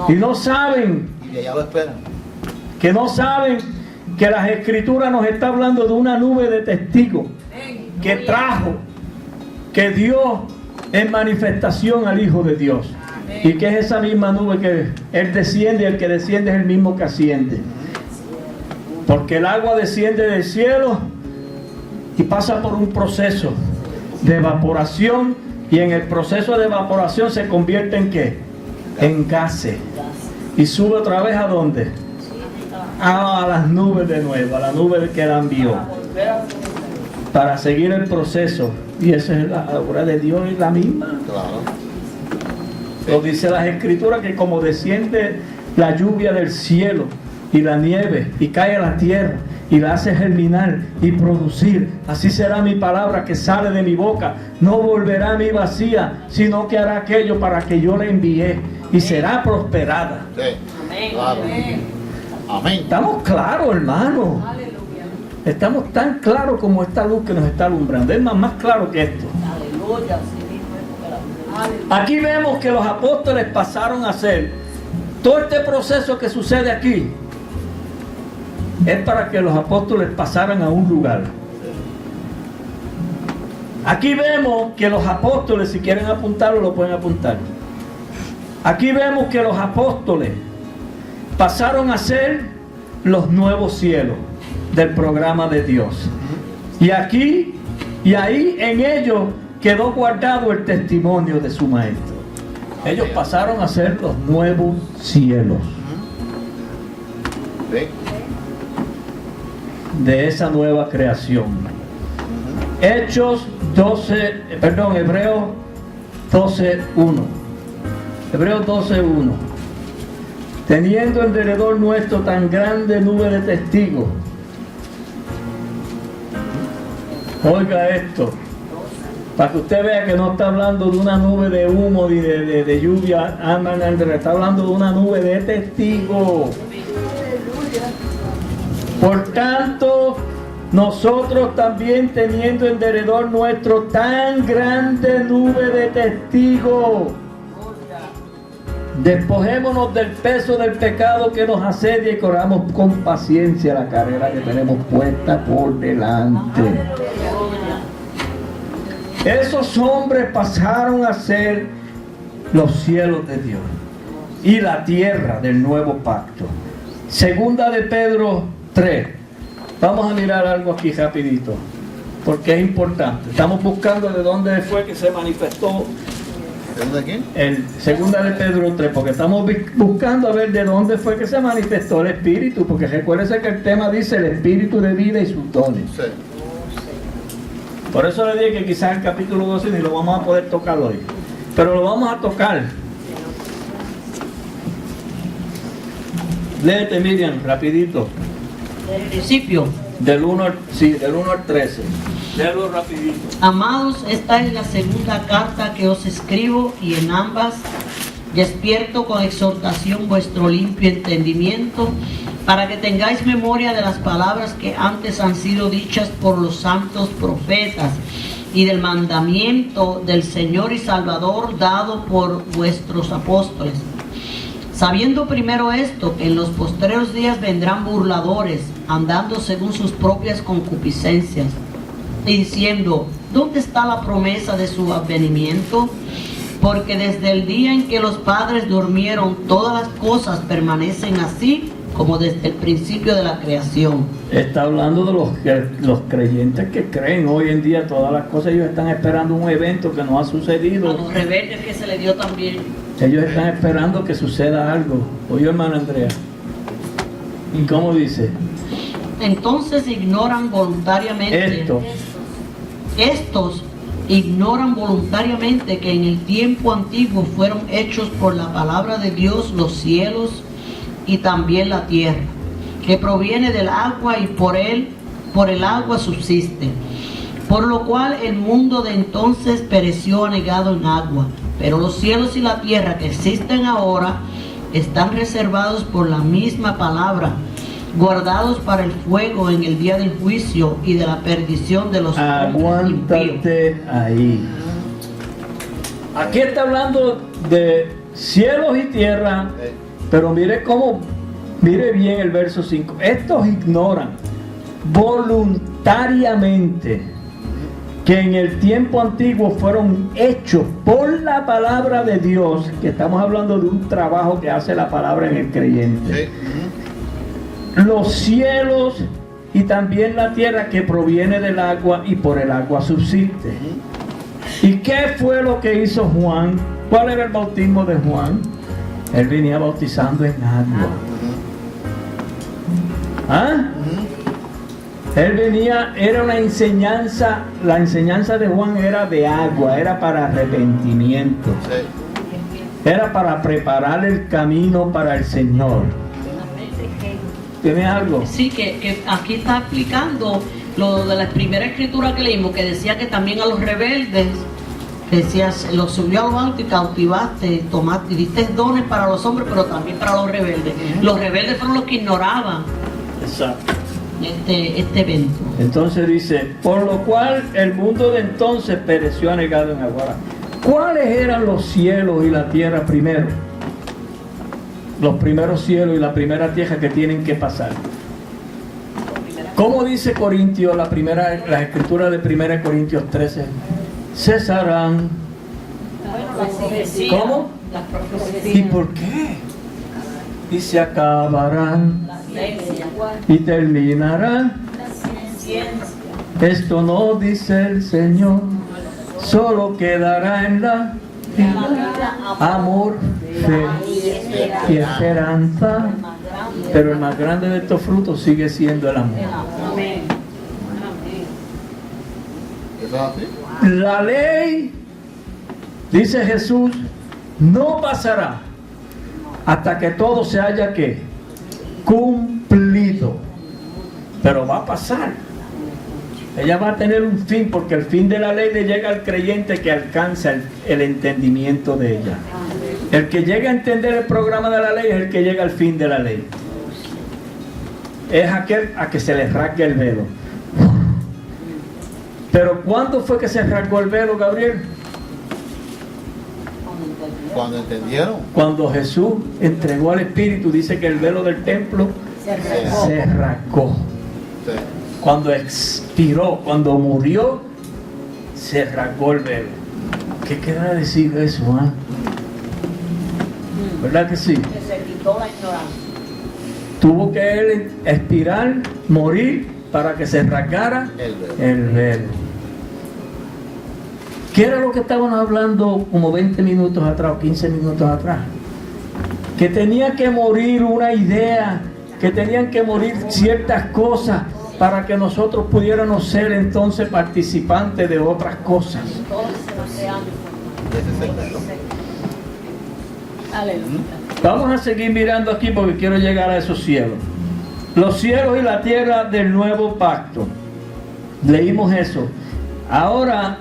Y no saben, Y allá lo esperan. que no saben que las Escrituras nos está hablando de una nube de testigos que trajo, que dio en manifestación al Hijo de Dios. Y que es esa misma nube que Él desciende, y el que desciende es el mismo que asciende. Porque el agua desciende del cielo y pasa por un proceso de evaporación, y en el proceso de evaporación se convierte en ¿qué? En gases. Y sube otra vez ¿a dónde? A las nubes de nuevo, a la nube que la envió. Para seguir el proceso. Y esa es la obra de Dios, es la misma. Claro. Lo dice las Escrituras, que como desciende la lluvia del cielo y la nieve y cae a la tierra y la hace germinar y producir, así será mi palabra que sale de mi boca. No volverá a mí vacía, sino que hará aquello para que yo la envié y será prosperada. Sí. Claro. Amén. Estamos claros, hermano. Estamos tan claros como esta luz que nos está alumbrando. Es más claro que esto. Aquí vemos que los apóstoles pasaron a ser todo este proceso que sucede aquí. Es para que los apóstoles pasaran a un lugar. Aquí vemos que los apóstoles, si quieren apuntarlo, lo pueden apuntar. Aquí vemos que los apóstoles pasaron a ser los nuevos cielos del programa de Dios. Y aquí y ahí en ellos quedó guardado el testimonio de su maestro. Ellos pasaron a ser los nuevos cielos. Sí. De esa nueva creación. Hebreos 12:1. Hebreos 12:1. Teniendo en derredor nuestro tan grande nube de testigos. Oiga esto, para que usted vea que no está hablando de una nube de humo y de lluvia, está hablando de una nube de testigos. Por tanto, nosotros también teniendo en derredor nuestro tan grande nube de testigos, despojémonos del peso del pecado que nos asedia y corramos con paciencia la carrera que tenemos puesta por delante. Esos hombres pasaron a ser los cielos de Dios y la tierra del nuevo pacto. Segunda de Pedro 3. Vamos a mirar algo aquí rapidito, porque es importante. Estamos buscando de dónde fue que se manifestó ¿De quién? el Segunda de Pedro 3, porque estamos buscando a ver de dónde fue que se manifestó el Espíritu, porque recuérdese que el tema dice el Espíritu de vida y sus dones. Sí. Por eso le dije que quizás el capítulo 12 ni lo vamos a poder tocar hoy, pero lo vamos a tocar. Léete, Miriam, rapidito. Del principio. Del 1 al 13. Léelo rapidito. Amados, esta es la segunda carta que os escribo, y en ambas despierto con exhortación vuestro limpio entendimiento, para que tengáis memoria de las palabras que antes han sido dichas por los santos profetas, y del mandamiento del Señor y Salvador dado por vuestros apóstoles. Sabiendo primero esto, que en los postreros días vendrán burladores, andando según sus propias concupiscencias, y diciendo: ¿dónde está la promesa de su advenimiento? Porque desde el día en que los padres durmieron, todas las cosas permanecen así como desde el principio de la creación. Está hablando de los creyentes que creen hoy en día todas las cosas. Ellos están esperando un evento que no ha sucedido. A los rebeldes que se le dio también. Ellos están esperando que suceda algo. Oye, hermana Andrea. ¿Y cómo dice? Entonces ignoran voluntariamente. Estos ignoran voluntariamente que en el tiempo antiguo fueron hechos por la palabra de Dios los cielos y también la tierra, que proviene del agua y por el agua subsiste. Por lo cual el mundo de entonces pereció anegado en agua. Pero los cielos y la tierra que existen ahora están reservados por la misma palabra, guardados para el fuego en el día del juicio y de la perdición de los hombres impíos. Aguántate ahí. Aquí está hablando de cielos y tierra, pero mire bien el verso 5. Estos ignoran voluntariamente que en el tiempo antiguo fueron hechos por la palabra de Dios, que estamos hablando de un trabajo que hace la palabra en el creyente. Los cielos y también la tierra que proviene del agua y por el agua subsiste. ¿Y qué fue lo que hizo Juan? ¿Cuál era el bautismo de Juan? Él venía bautizando en agua. ¿Ah? Él venía, era una enseñanza, la enseñanza de Juan era de agua, era para arrepentimiento. Era para preparar el camino para el Señor. ¿Tienes algo? Sí, que aquí está explicando lo de la primera escritura que leímos, que decía que también a los rebeldes, decía, los subió a lo alto y cautivaste, tomaste, y diste dones para los hombres, pero también para los rebeldes. Los rebeldes fueron los que ignoraban Exacto. este evento. Entonces dice, por lo cual el mundo de entonces pereció anegado en agua. ¿Cuáles eran los cielos y la tierra primero? Los primeros cielos y la primera tierra que tienen que pasar. ¿Cómo dice Corintios, la escritura de 1 Corintios 13? Cesarán. ¿Cómo? ¿Y por qué? Y se acabarán y terminarán. Esto no dice el Señor, solo quedará en la vida amor, fe y esperanza. Pero el más grande de estos frutos sigue siendo el amor. ¿Eso es así? La ley, dice Jesús, no pasará hasta que todo se haya que cumplido. Pero va a pasar. Ella va a tener un fin, porque el fin de la ley le llega al creyente que alcanza el entendimiento de ella. El que llega a entender el programa de la ley es el que llega al fin de la ley. Es aquel a que se le rasgue el velo. Pero ¿cuándo fue que se rasgó el velo, Gabriel? Cuando entendieron. Cuando Jesús entregó al Espíritu, dice que el velo del templo se rasgó. Sí. Cuando expiró, cuando murió, se rasgó el velo. ¿Qué quiere decir eso? ¿Verdad que sí? Que se quitó la ignorancia. Tuvo que él expirar, morir, para que se rasgara el velo. ¿Qué era lo que estábamos hablando como 20 minutos atrás o 15 minutos atrás? Que tenía que morir una idea, que tenían que morir ciertas cosas para que nosotros pudiéramos ser entonces participantes de otras cosas. Ese es el velo. Vamos a seguir mirando aquí porque quiero llegar a esos cielos. Los cielos y la tierra del nuevo pacto. Leímos eso. Ahora,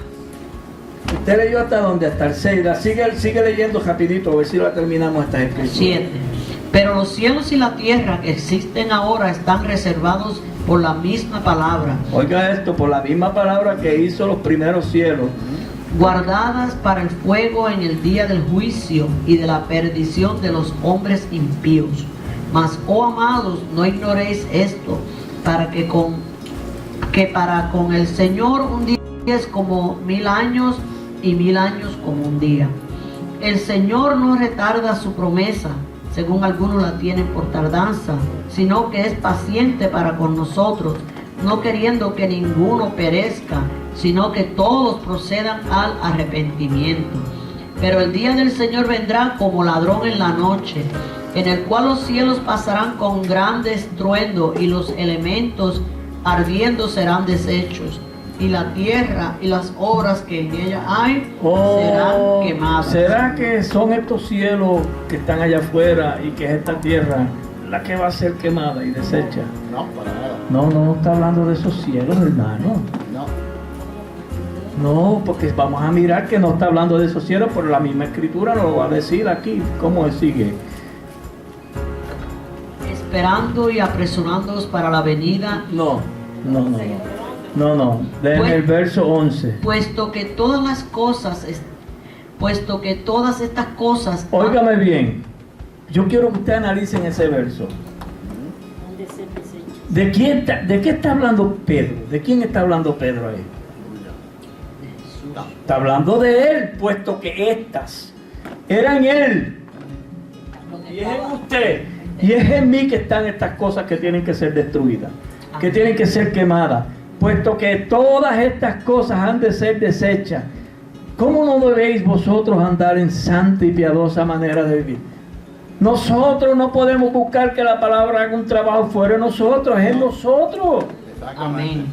usted leyó hasta dónde, hasta el 6. Sigue leyendo rapidito, a ver si la terminamos esta escritura. 7. Pero los cielos y la tierra que existen ahora están reservados por la misma palabra, Oiga esto, por la misma palabra que hizo los primeros cielos, guardadas para el fuego en el día del juicio y de la perdición de los hombres impíos. Mas, oh amados, no ignoréis esto, para con el Señor un día es como 1000 años y 1000 años como un día. El Señor no retarda su promesa, según algunos la tienen por tardanza, sino que es paciente para con nosotros, no queriendo que ninguno perezca, sino que todos procedan al arrepentimiento. Pero el día del Señor vendrá como ladrón en la noche, en el cual los cielos pasarán con grande estruendo y los elementos ardiendo serán deshechos, y la tierra y las obras que en ella hay serán quemadas. ¿Será que son estos cielos que están allá afuera y que es esta tierra la que va a ser quemada y deshecha? No, para nada. No está hablando de esos cielos, hermano. No, porque vamos a mirar que no está hablando de esos cielos, pero la misma escritura lo va a decir aquí. ¿Cómo sigue? Esperando y apresurándolos para la venida. No. Déjeme el verso 11. Puesto que todas estas cosas. Óigame bien. Yo quiero que usted analicen ese verso. ¿De qué está hablando Pedro? ¿De quién está hablando Pedro ahí? Está hablando de él, puesto que estas eran él. Y es en usted. Y es en mí que están estas cosas que tienen que ser destruidas, que tienen que ser quemadas, puesto que todas estas cosas han de ser deshechas. ¿Cómo no debéis vosotros andar en santa y piadosa manera de vivir? Nosotros no podemos buscar que la palabra haga un trabajo fuera de nosotros, es en nosotros. Amén.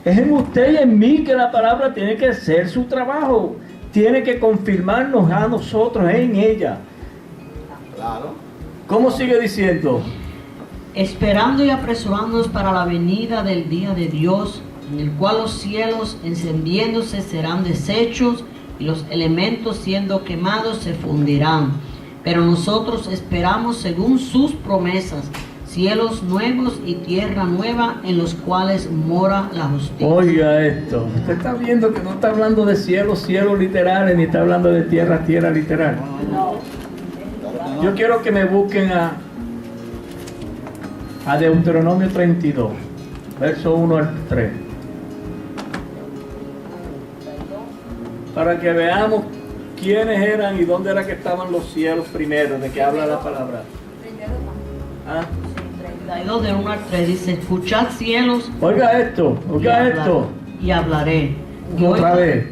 Es en usted y en mí que la palabra tiene que ser su trabajo. tiene que confirmarnos a nosotros en ella. Claro. ¿Cómo sigue diciendo? Esperando y apresurándonos para la venida del día de Dios, en el cual los cielos encendiéndose serán deshechos y los elementos siendo quemados se fundirán. Pero nosotros esperamos según sus promesas, cielos nuevos y tierra nueva en los cuales mora la justicia. Oiga esto, usted está viendo que no está hablando de cielos, cielos literales, ni está hablando de tierra, tierra literal. Yo quiero que me busquen a Deuteronomio 32, verso 1 al 3. Para que veamos quiénes eran y dónde era que estaban los cielos primero, de que habla la palabra. ¿Ah? 32 de 1 al 3 dice, escuchad cielos Oiga esto, oiga esto. y hablaré. Y Otra oiga- vez.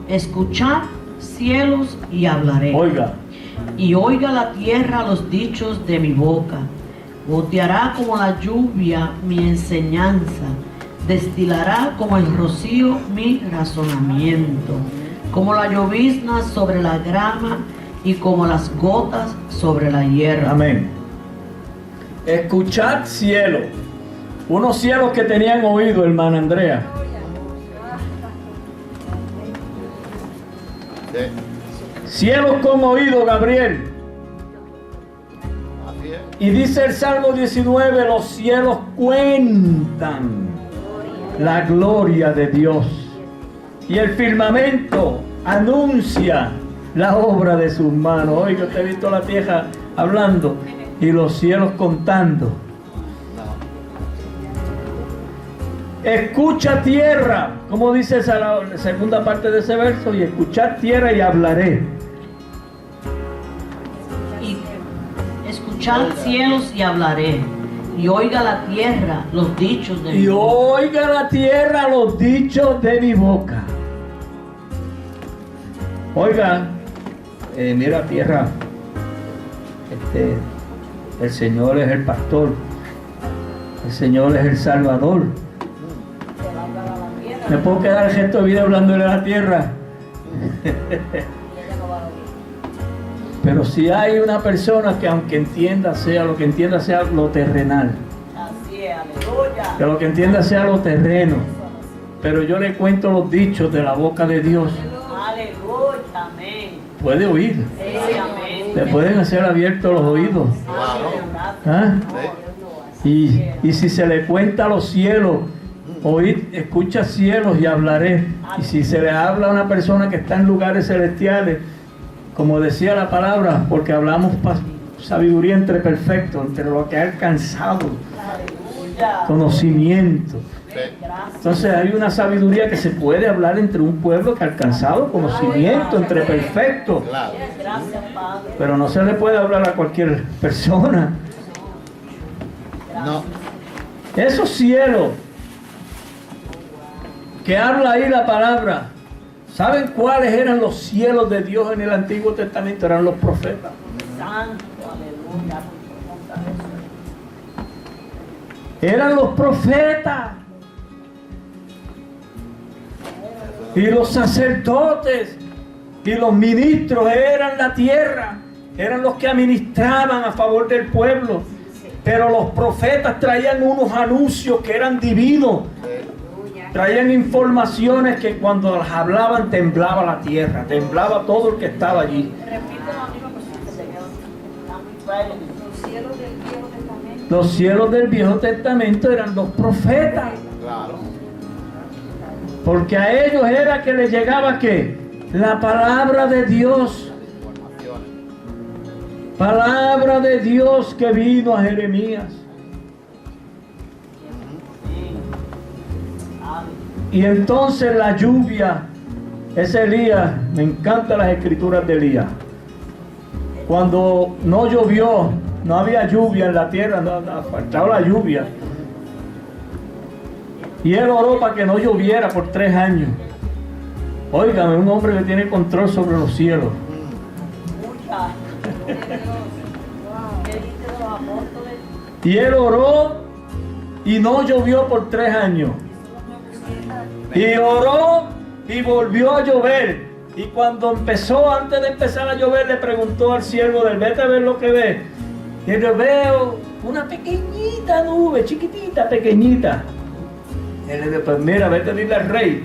Escuchad cielos y hablaré. Oiga. Y oiga la tierra los dichos de mi boca. Goteará como la lluvia mi enseñanza. Destilará como el rocío mi razonamiento. Como la llovizna sobre la grama y como las gotas sobre la hierba. Amén. Escuchad cielo. Unos cielos que tenían oído, hermana Andrea. Sí. Cielos con oído, Gabriel. Así es. Y dice el Salmo 19, los cielos cuentan la gloria de Dios. Y el firmamento anuncia la obra de sus manos. Oiga, usted ha visto la tierra hablando y los cielos contando. Escucha tierra, como dice la segunda parte de ese verso, y escuchad tierra y hablaré. Y escuchad cielos y hablaré. Y oiga la tierra los dichos de mi Y boca. oiga la tierra los dichos de mi boca. Oiga, mira tierra, el Señor es el pastor, el Señor es el Salvador. ¿Me puedo quedar el resto de vida hablándole a la tierra? Pero si hay una persona que aunque entienda sea lo que entienda sea lo terrenal, Así es, aleluya. que lo que entienda sea lo terreno, pero yo le cuento los dichos de la boca de Dios, Aleluya, amén. puede oír, Sí, amén. le pueden hacer abiertos los oídos. ¿Ah? Sí. Y si se le cuenta a los cielos, oíd, escucha cielos y hablaré. Y si se le habla a una persona que está en lugares celestiales, como decía la palabra, porque hablamos sabiduría entre perfectos, entre lo que ha alcanzado, Aleluya. conocimiento. Sí. Entonces hay una sabiduría que se puede hablar entre un pueblo que ha alcanzado conocimiento, entre perfectos. Claro. Gracias, Padre. Pero no se le puede hablar a cualquier persona. No. Esos cielos que habla ahí la palabra, ¿saben cuáles eran los cielos de Dios en el Antiguo Testamento? Eran los profetas. Santo, aleluya. Eran los profetas. Y los sacerdotes y los ministros eran la tierra. Eran los que administraban a favor del pueblo. Pero los profetas traían unos anuncios que eran divinos. Traían informaciones que cuando las hablaban temblaba la tierra, temblaba todo el que estaba allí. Los cielos del Viejo Testamento eran los profetas, Claro. porque a ellos era que les llegaba ¿qué? La palabra de Dios. Informaciones. Palabra de Dios que vino a Jeremías. Y entonces la lluvia, ese Elías, me encantan las escrituras de Elías. Cuando no llovió, no había lluvia en la tierra, faltaba la lluvia. Y él oró para que no lloviera por 3 años. Óigame, un hombre que tiene control sobre los cielos. Y él oró y no llovió por 3 años. Y oró y volvió a llover. Y cuando empezó, antes de empezar a llover, le preguntó al siervo del vete a ver lo que ve. Y yo veo una pequeñita nube, chiquitita, pequeñita. Y él le dijo, pues mira, vete a decirle al rey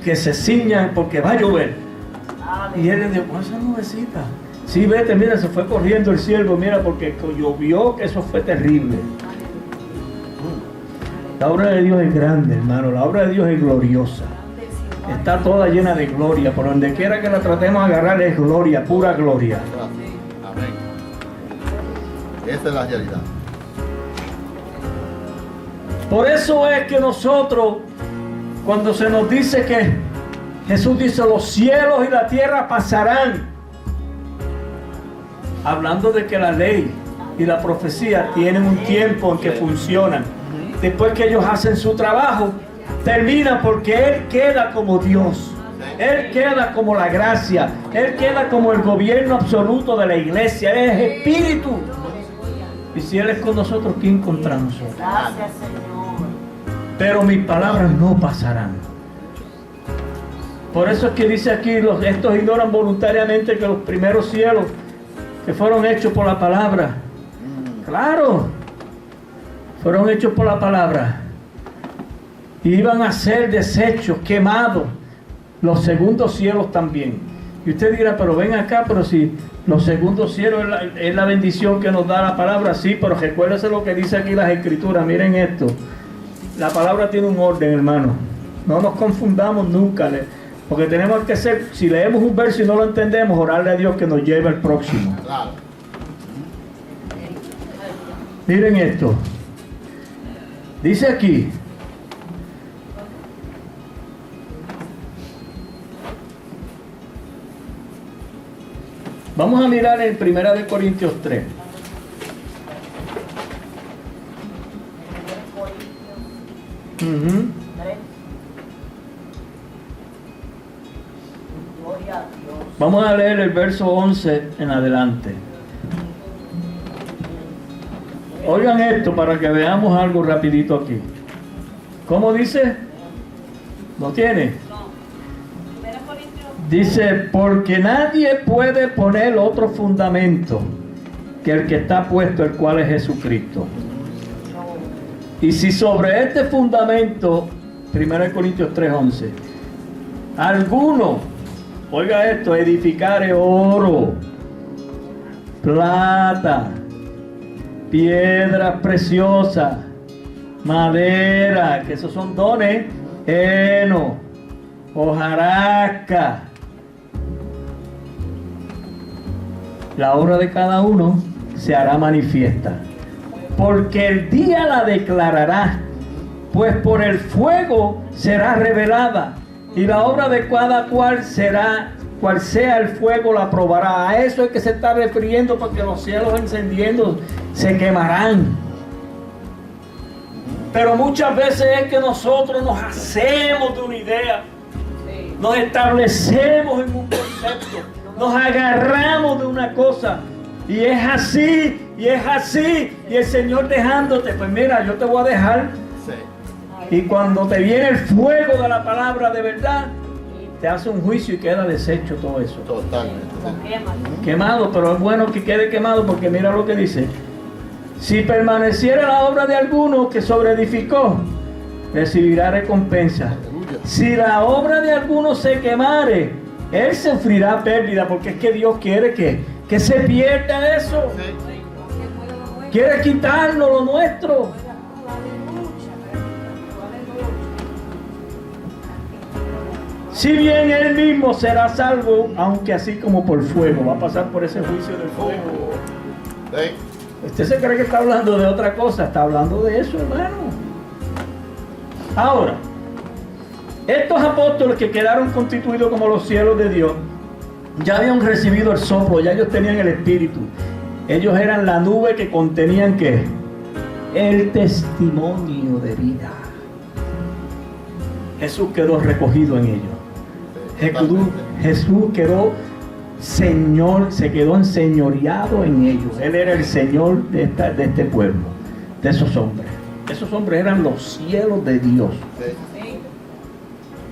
que se ciñan porque va a llover. Y él le dijo, pues esa nubecita. Sí, vete, mira, se fue corriendo el siervo, mira, porque llovió, que eso fue terrible. La obra de Dios es grande, hermano, la obra de Dios es gloriosa. Está toda llena de gloria, por donde quiera que la tratemos de agarrar es gloria, pura gloria. Amén. Esa es la realidad. Por eso es que nosotros, cuando se nos dice que Jesús dice, los cielos y la tierra pasarán, hablando de que la ley y la profecía tienen un tiempo en que funcionan. Después que ellos hacen su trabajo, termina porque Él queda como Dios. Él queda como la gracia. Él queda como el gobierno absoluto de la iglesia. Él es espíritu. Y si Él es con nosotros, ¿quién contra nosotros? Gracias, Señor. Pero mis palabras no pasarán. Por eso es que dice aquí, estos ignoran voluntariamente que los primeros cielos que fueron hechos por la palabra, claro, fueron hechos por la palabra, iban a ser desechos, quemados, los segundos cielos también. Y usted dirá, pero ven acá, pero si los segundos cielos es la bendición que nos da la palabra, sí, pero recuérdese lo que dice aquí las escrituras, miren esto, la palabra tiene un orden, hermano, no nos confundamos nunca, porque tenemos que ser, si leemos un verso y no lo entendemos, orarle a Dios que nos lleve al próximo. Claro. Miren esto. Dice aquí. Vamos a mirar en 1 Corintios 3. Vamos a leer el verso 11 en adelante. Oigan esto para que veamos algo rapidito aquí. ¿Cómo dice? ¿No tiene? Dice, porque nadie puede poner otro fundamento que el que está puesto, el cual es Jesucristo. Y si sobre este fundamento, 1 Corintios 3:11, alguno, oiga esto, edificare oro, plata, piedras preciosas, madera, que esos son dones, heno, hojarasca, la obra de cada uno se hará manifiesta, porque el día la declarará, pues por el fuego será revelada, y la obra de cada cual será, cual sea el fuego la probará. A eso es que se está refiriendo, porque los cielos encendiendo se quemarán. Pero muchas veces es que nosotros nos hacemos de una idea, nos establecemos en un concepto, nos agarramos de una cosa, y es así, y es así, y el Señor dejándote, pues mira, yo te voy a dejar. Y cuando te viene el fuego de la palabra de verdad, te hace un juicio y queda deshecho todo eso. Totalmente. Quemado, pero es bueno que quede quemado, porque mira lo que dice. Si permaneciera la obra de alguno que sobreedificó, recibirá recompensa. Si la obra de alguno se quemare, él sufrirá pérdida, porque es que Dios quiere que se pierda eso. Quiere quitarnos lo nuestro. Si bien él mismo será salvo, aunque así como por fuego, va a pasar por ese juicio del fuego. Sí. Usted se cree que está hablando de otra cosa, está hablando de eso, hermano. Ahora, estos apóstoles que quedaron constituidos como los cielos de Dios, ya habían recibido el soplo, ya ellos tenían el Espíritu. Ellos eran la nube que contenían ¿qué? El testimonio de vida. Jesús quedó recogido en ellos. Jesús quedó Señor, se quedó enseñoreado en ellos. Él era el Señor de este pueblo, de esos hombres. Esos hombres eran los cielos de Dios.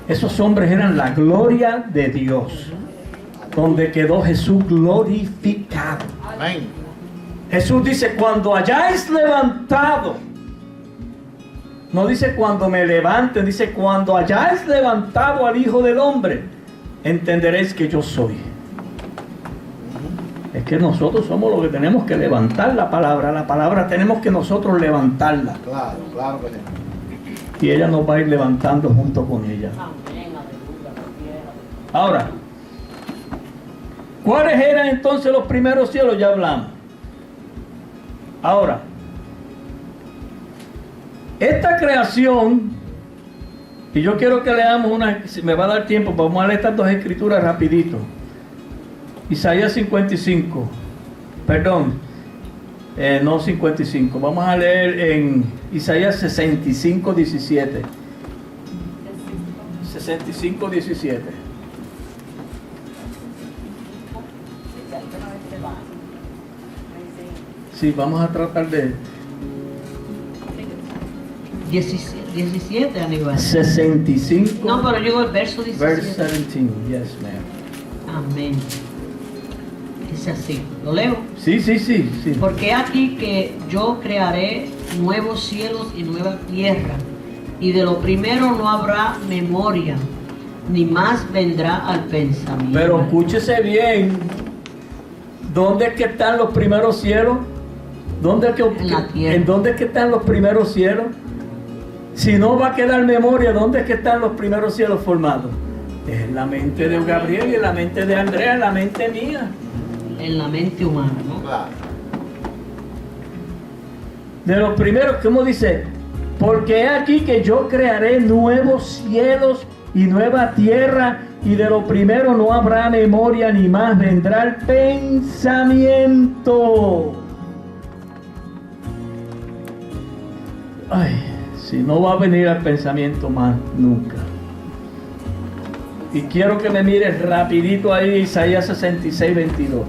Esos hombres eran la gloria de Dios, donde quedó Jesús glorificado. Amén. Jesús dice, cuando hayáis levantado, no dice cuando me levanten, dice cuando hayáis levantado al Hijo del Hombre, entenderéis que yo soy. Es que nosotros somos los que tenemos que levantar la palabra tenemos que nosotros levantarla. Claro, claro que sí. Y ella nos va a ir levantando junto con ella. Ahora, ¿cuáles eran entonces los primeros cielos? Ya hablamos. Ahora, esta creación, y yo quiero que leamos una, si me va a dar tiempo, vamos a leer estas dos escrituras rapidito. Isaías 55, perdón, no 55, vamos a leer en Isaías 65, 17. 65, 17. Sí, vamos a tratar de 17, Aníbal. 65. No, pero yo digo el verso 17. Verse 17, yes, ma'am. Amén. Dice así, ¿lo leo? Sí. Porque aquí que yo crearé nuevos cielos y nueva tierra, y de lo primero no habrá memoria, ni más vendrá al pensamiento. Pero escúchese bien, ¿dónde es que están los primeros cielos? ¿Dónde es que, En la tierra. ¿En dónde es que están los primeros cielos? Si no va a quedar memoria, ¿dónde es que están los primeros cielos formados? Es en la mente de Gabriel y en la mente de Andrea, en la mente mía. En la mente humana, ¿no? Claro. De los primeros, ¿cómo dice? Porque he aquí que yo crearé nuevos cielos y nueva tierra, y de lo primero no habrá memoria, ni más vendrá el pensamiento. Ay, si no va a venir al pensamiento más nunca. Y quiero que me mires rapidito ahí Isaías 66, 22.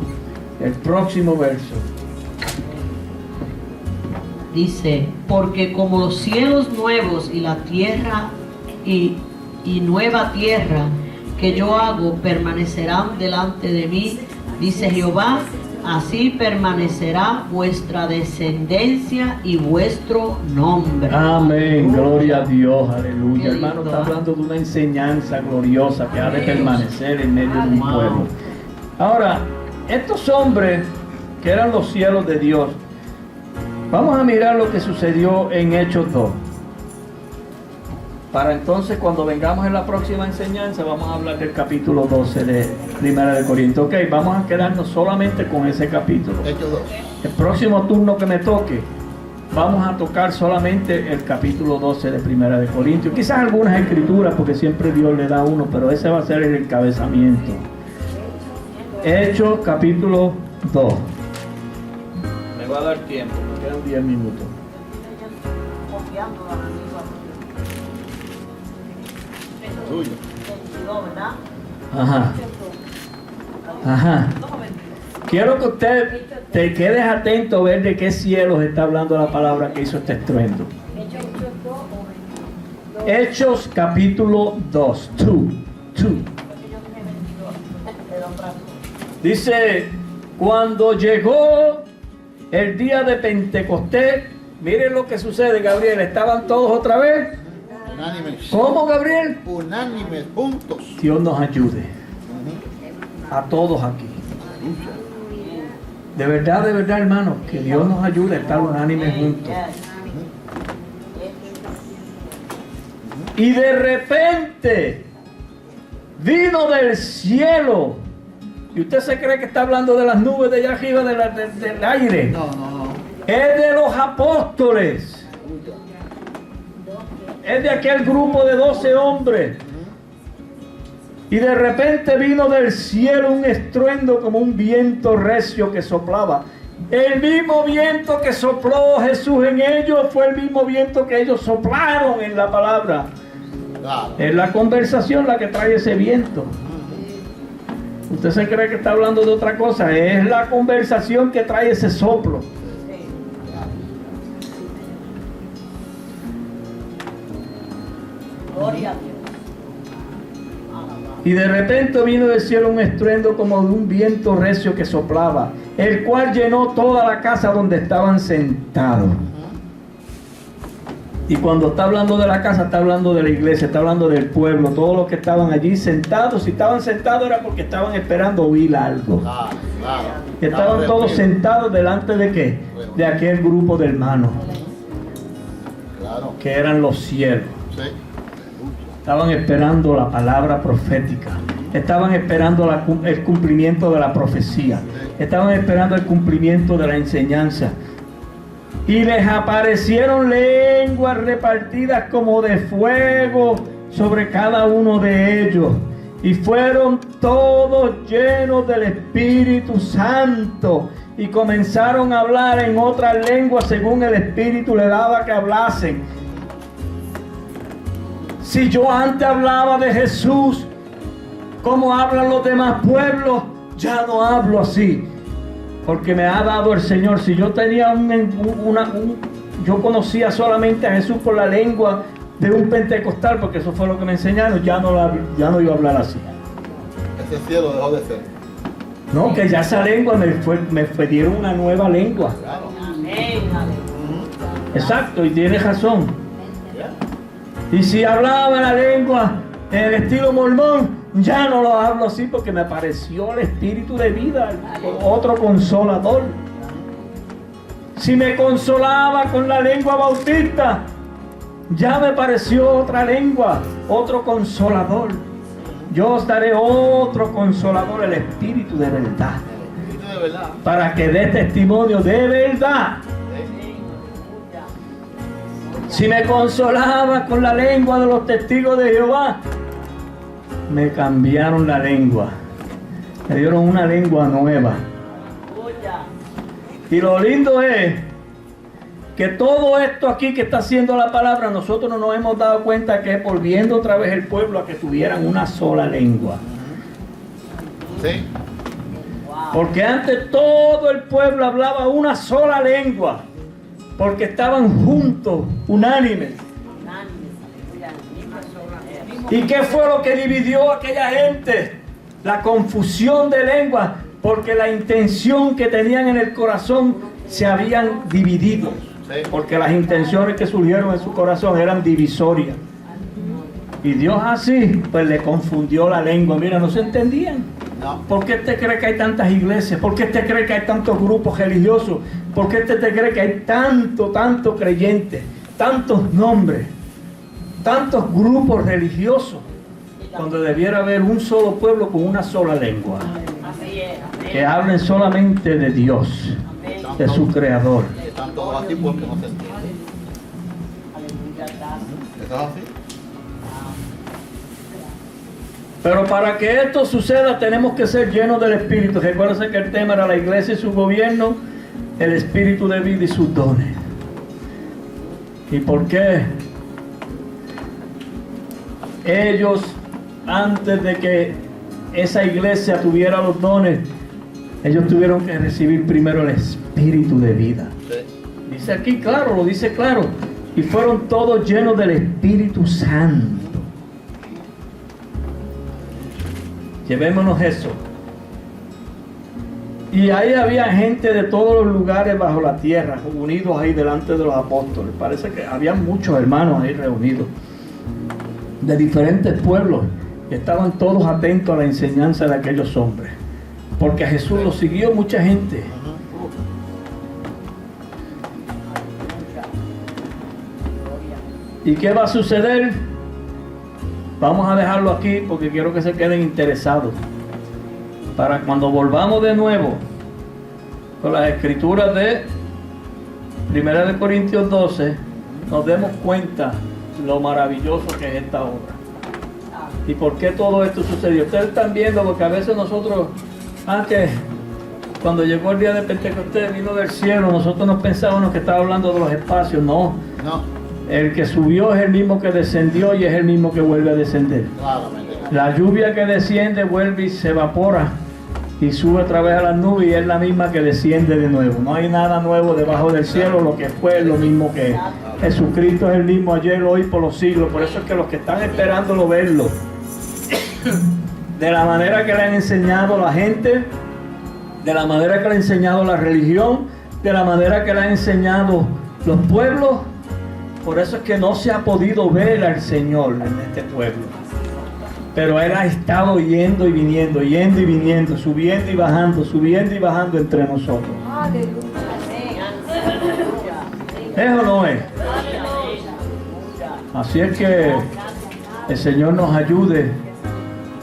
El próximo verso. Dice, porque como los cielos nuevos y la tierra y nueva tierra que yo hago permanecerán delante de mí, dice Jehová, así permanecerá vuestra descendencia y vuestro nombre. Amén, gloria a Dios, aleluya. Qué Hermano, lindo, está hablando de una enseñanza gloriosa que ha de permanecer en medio de un Wow. pueblo. Ahora, estos hombres que eran los cielos de Dios, vamos a mirar lo que sucedió en Hechos 2. Para entonces, cuando vengamos en la próxima enseñanza, vamos a hablar del capítulo 12 de Primera de Corintios. Ok, vamos a quedarnos solamente con ese capítulo. Hechos 2. El próximo turno que me toque, vamos a tocar solamente el capítulo 12 de Primera de Corintios. Quizás algunas escrituras, porque siempre Dios le da uno, pero ese va a ser el encabezamiento. Hechos capítulo 2. Me va a dar tiempo, me quedan 10 minutos. Tuyo. Ajá. Quiero que usted te quedes atento a ver de qué cielos está hablando la palabra que hizo este estruendo. Hechos capítulo 2. 2. Dice, cuando llegó el día de Pentecostés, miren lo que sucede, Gabriel, estaban todos otra vez. Unánimes. ¿Cómo, Gabriel? Unánimes, juntos. Dios nos ayude a todos aquí. De verdad, hermano, que Dios nos ayude a estar unánimes juntos. Y de repente vino del cielo. ¿Y usted se cree que está hablando de las nubes de allá arriba del aire? No. Es de los apóstoles. Es de aquel grupo de 12 hombres. Y de repente vino del cielo un estruendo como un viento recio que soplaba. El mismo viento que sopló Jesús en ellos fue el mismo viento que ellos soplaron en la palabra. Claro. Es la conversación la que trae ese viento. ¿Usted se cree que está hablando de otra cosa? Es la conversación que trae ese soplo. Gloria a Dios. Y de repente vino del cielo un estruendo como de un viento recio que soplaba, el cual llenó toda la casa donde estaban sentados. Y cuando está hablando de la casa, está hablando de la iglesia, está hablando del pueblo, todos los que estaban allí sentados. Si estaban sentados era porque estaban esperando oír algo. Estaban todos sentados delante de ¿qué? De aquel grupo de hermanos, que eran los cielos. Estaban esperando la palabra profética. Estaban esperando el cumplimiento de la profecía. Estaban esperando el cumplimiento de la enseñanza. Y les aparecieron lenguas repartidas como de fuego sobre cada uno de ellos. Y fueron todos llenos del Espíritu Santo. Y comenzaron a hablar en otras lenguas según el Espíritu le daba que hablasen. Si yo antes hablaba de Jesús como hablan los demás pueblos, ya no hablo así. Porque me ha dado el Señor. Si yo tenía yo conocía solamente a Jesús por la lengua de un pentecostal, porque eso fue lo que me enseñaron, ya no iba a hablar así. Ese cielo dejó de ser. No, que ya esa lengua me dieron una nueva lengua. Claro. Exacto, y tiene razón. Y si hablaba la lengua en el estilo mormón, ya no lo hablo así porque me apareció el Espíritu de vida, otro consolador. Si me consolaba con la lengua bautista, ya me pareció otra lengua, otro consolador. Yo os daré otro consolador, el Espíritu de verdad, para que dé testimonio de verdad. Si me consolaba con la lengua de los testigos de Jehová, me cambiaron la lengua, me dieron una lengua nueva. Y lo lindo es que todo esto aquí que está haciendo la palabra, nosotros no nos hemos dado cuenta que es volviendo otra vez el pueblo a que tuvieran una sola lengua. Sí. Porque antes todo el pueblo hablaba una sola lengua, porque estaban juntos, unánimes. ¿Y qué fue lo que dividió a aquella gente? La confusión de lenguas, porque la intención que tenían en el corazón se habían dividido. Porque las intenciones que surgieron en su corazón eran divisorias. Y Dios así, pues le confundió la lengua. Mira, no se entendían. ¿Por qué te cree que hay tantas iglesias? ¿Por qué te cree que hay tantos grupos religiosos? ¿Por qué te cree que hay tanto creyentes? Tantos nombres, tantos grupos religiosos, cuando debiera haber un solo pueblo con una sola lengua, que hablen solamente de Dios, de su creador. Están todos así porque no se entiende. ¿Eso es así? Pero para que esto suceda tenemos que ser llenos del Espíritu. Recuérdense que el tema era la iglesia y su gobierno, el Espíritu de vida y sus dones. ¿Y por qué? Ellos, antes de que esa iglesia tuviera los dones, ellos tuvieron que recibir primero el Espíritu de vida. Dice aquí claro, lo dice claro. Y fueron todos llenos del Espíritu Santo. Llevémonos eso. Y ahí había gente de todos los lugares bajo la tierra, unidos ahí delante de los apóstoles. Parece que había muchos hermanos ahí reunidos, de diferentes pueblos, que estaban todos atentos a la enseñanza de aquellos hombres. Porque a Jesús lo siguió mucha gente. ¿Y qué va a suceder? Vamos a dejarlo aquí porque quiero que se queden interesados. Para cuando volvamos de nuevo con las escrituras de 1 Corintios 12, nos demos cuenta lo maravilloso que es esta obra. ¿Y por qué todo esto sucedió? Ustedes están viendo, porque a veces nosotros, antes, cuando llegó el día de Pentecostés, vino del cielo, nosotros nos pensábamos que estaba hablando de los espacios. No. El que subió es el mismo que descendió y es el mismo que vuelve a descender. La lluvia que desciende vuelve y se evapora y sube otra vez a las nubes y es la misma que desciende de nuevo. No hay nada nuevo debajo del cielo, lo que fue es lo mismo que es. Jesucristo es el mismo ayer, hoy, por los siglos. Por eso es que los que están esperándolo verlo de la manera que le han enseñado la gente, de la manera que le ha enseñado la religión, de la manera que le han enseñado los pueblos. Por eso es que no se ha podido ver al Señor en este pueblo. Pero Él ha estado yendo y viniendo, subiendo y bajando entre nosotros. ¿Es o no es? Así es que el Señor nos ayude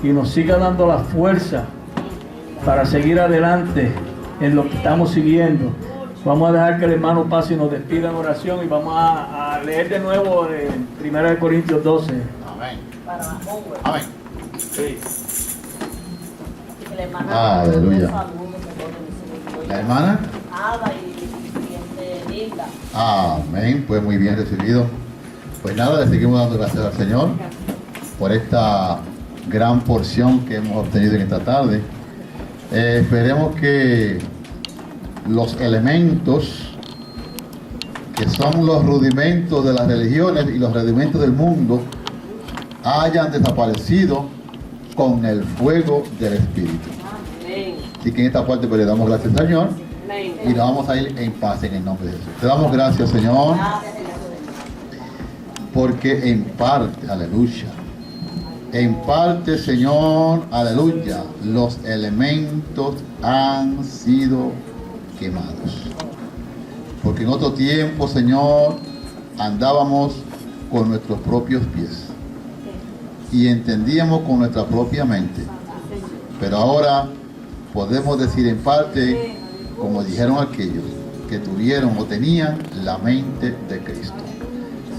y nos siga dando la fuerza para seguir adelante en lo que estamos siguiendo. Vamos a dejar que el hermano pase y nos despida en oración y vamos a leer de nuevo en 1 Corintios 12. Amén. Amén. Sí. Aleluya. ¿La hermana? Amén. Pues muy bien recibido. Pues nada, le seguimos dando gracias al Señor por esta gran porción que hemos obtenido en esta tarde. Esperemos que los elementos que son los rudimentos de las religiones y los rudimentos del mundo hayan desaparecido con el fuego del Espíritu. Así que en esta parte pues le damos gracias al Señor y nos vamos a ir en paz en el nombre de Jesús. Te damos gracias, Señor, porque en parte, aleluya, en parte, Señor, aleluya, los elementos han sido quemados. Porque en otro tiempo, Señor, andábamos con nuestros propios pies y entendíamos con nuestra propia mente. Pero ahora podemos decir en parte, como dijeron aquellos que tuvieron o tenían la mente de Cristo.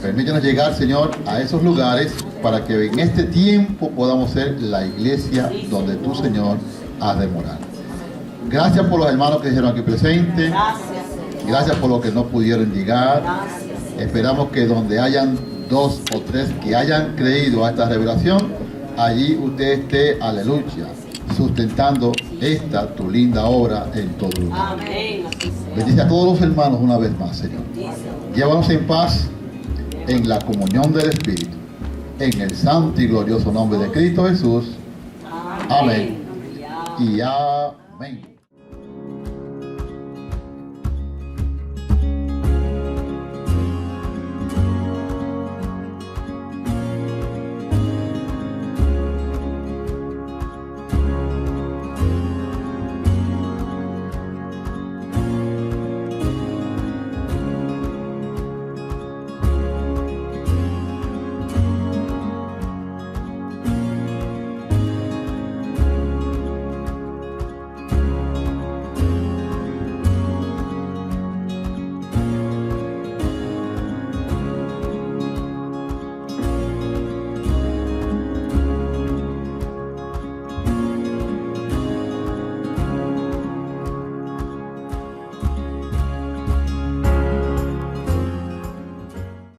Permítanos llegar, Señor, a esos lugares para que en este tiempo podamos ser la iglesia donde tú, Señor, has de morar. Gracias por los hermanos que dijeron aquí presentes. Gracias por los que no pudieron llegar. Esperamos que donde hayan 2 o 3 que hayan creído a esta revelación, allí usted esté, aleluya, sustentando esta tu linda obra en todo lugar. Bendice a todos los hermanos una vez más, Señor. Llévanos en paz en la comunión del Espíritu, en el santo y glorioso nombre de Cristo Jesús. Amén. Y amén.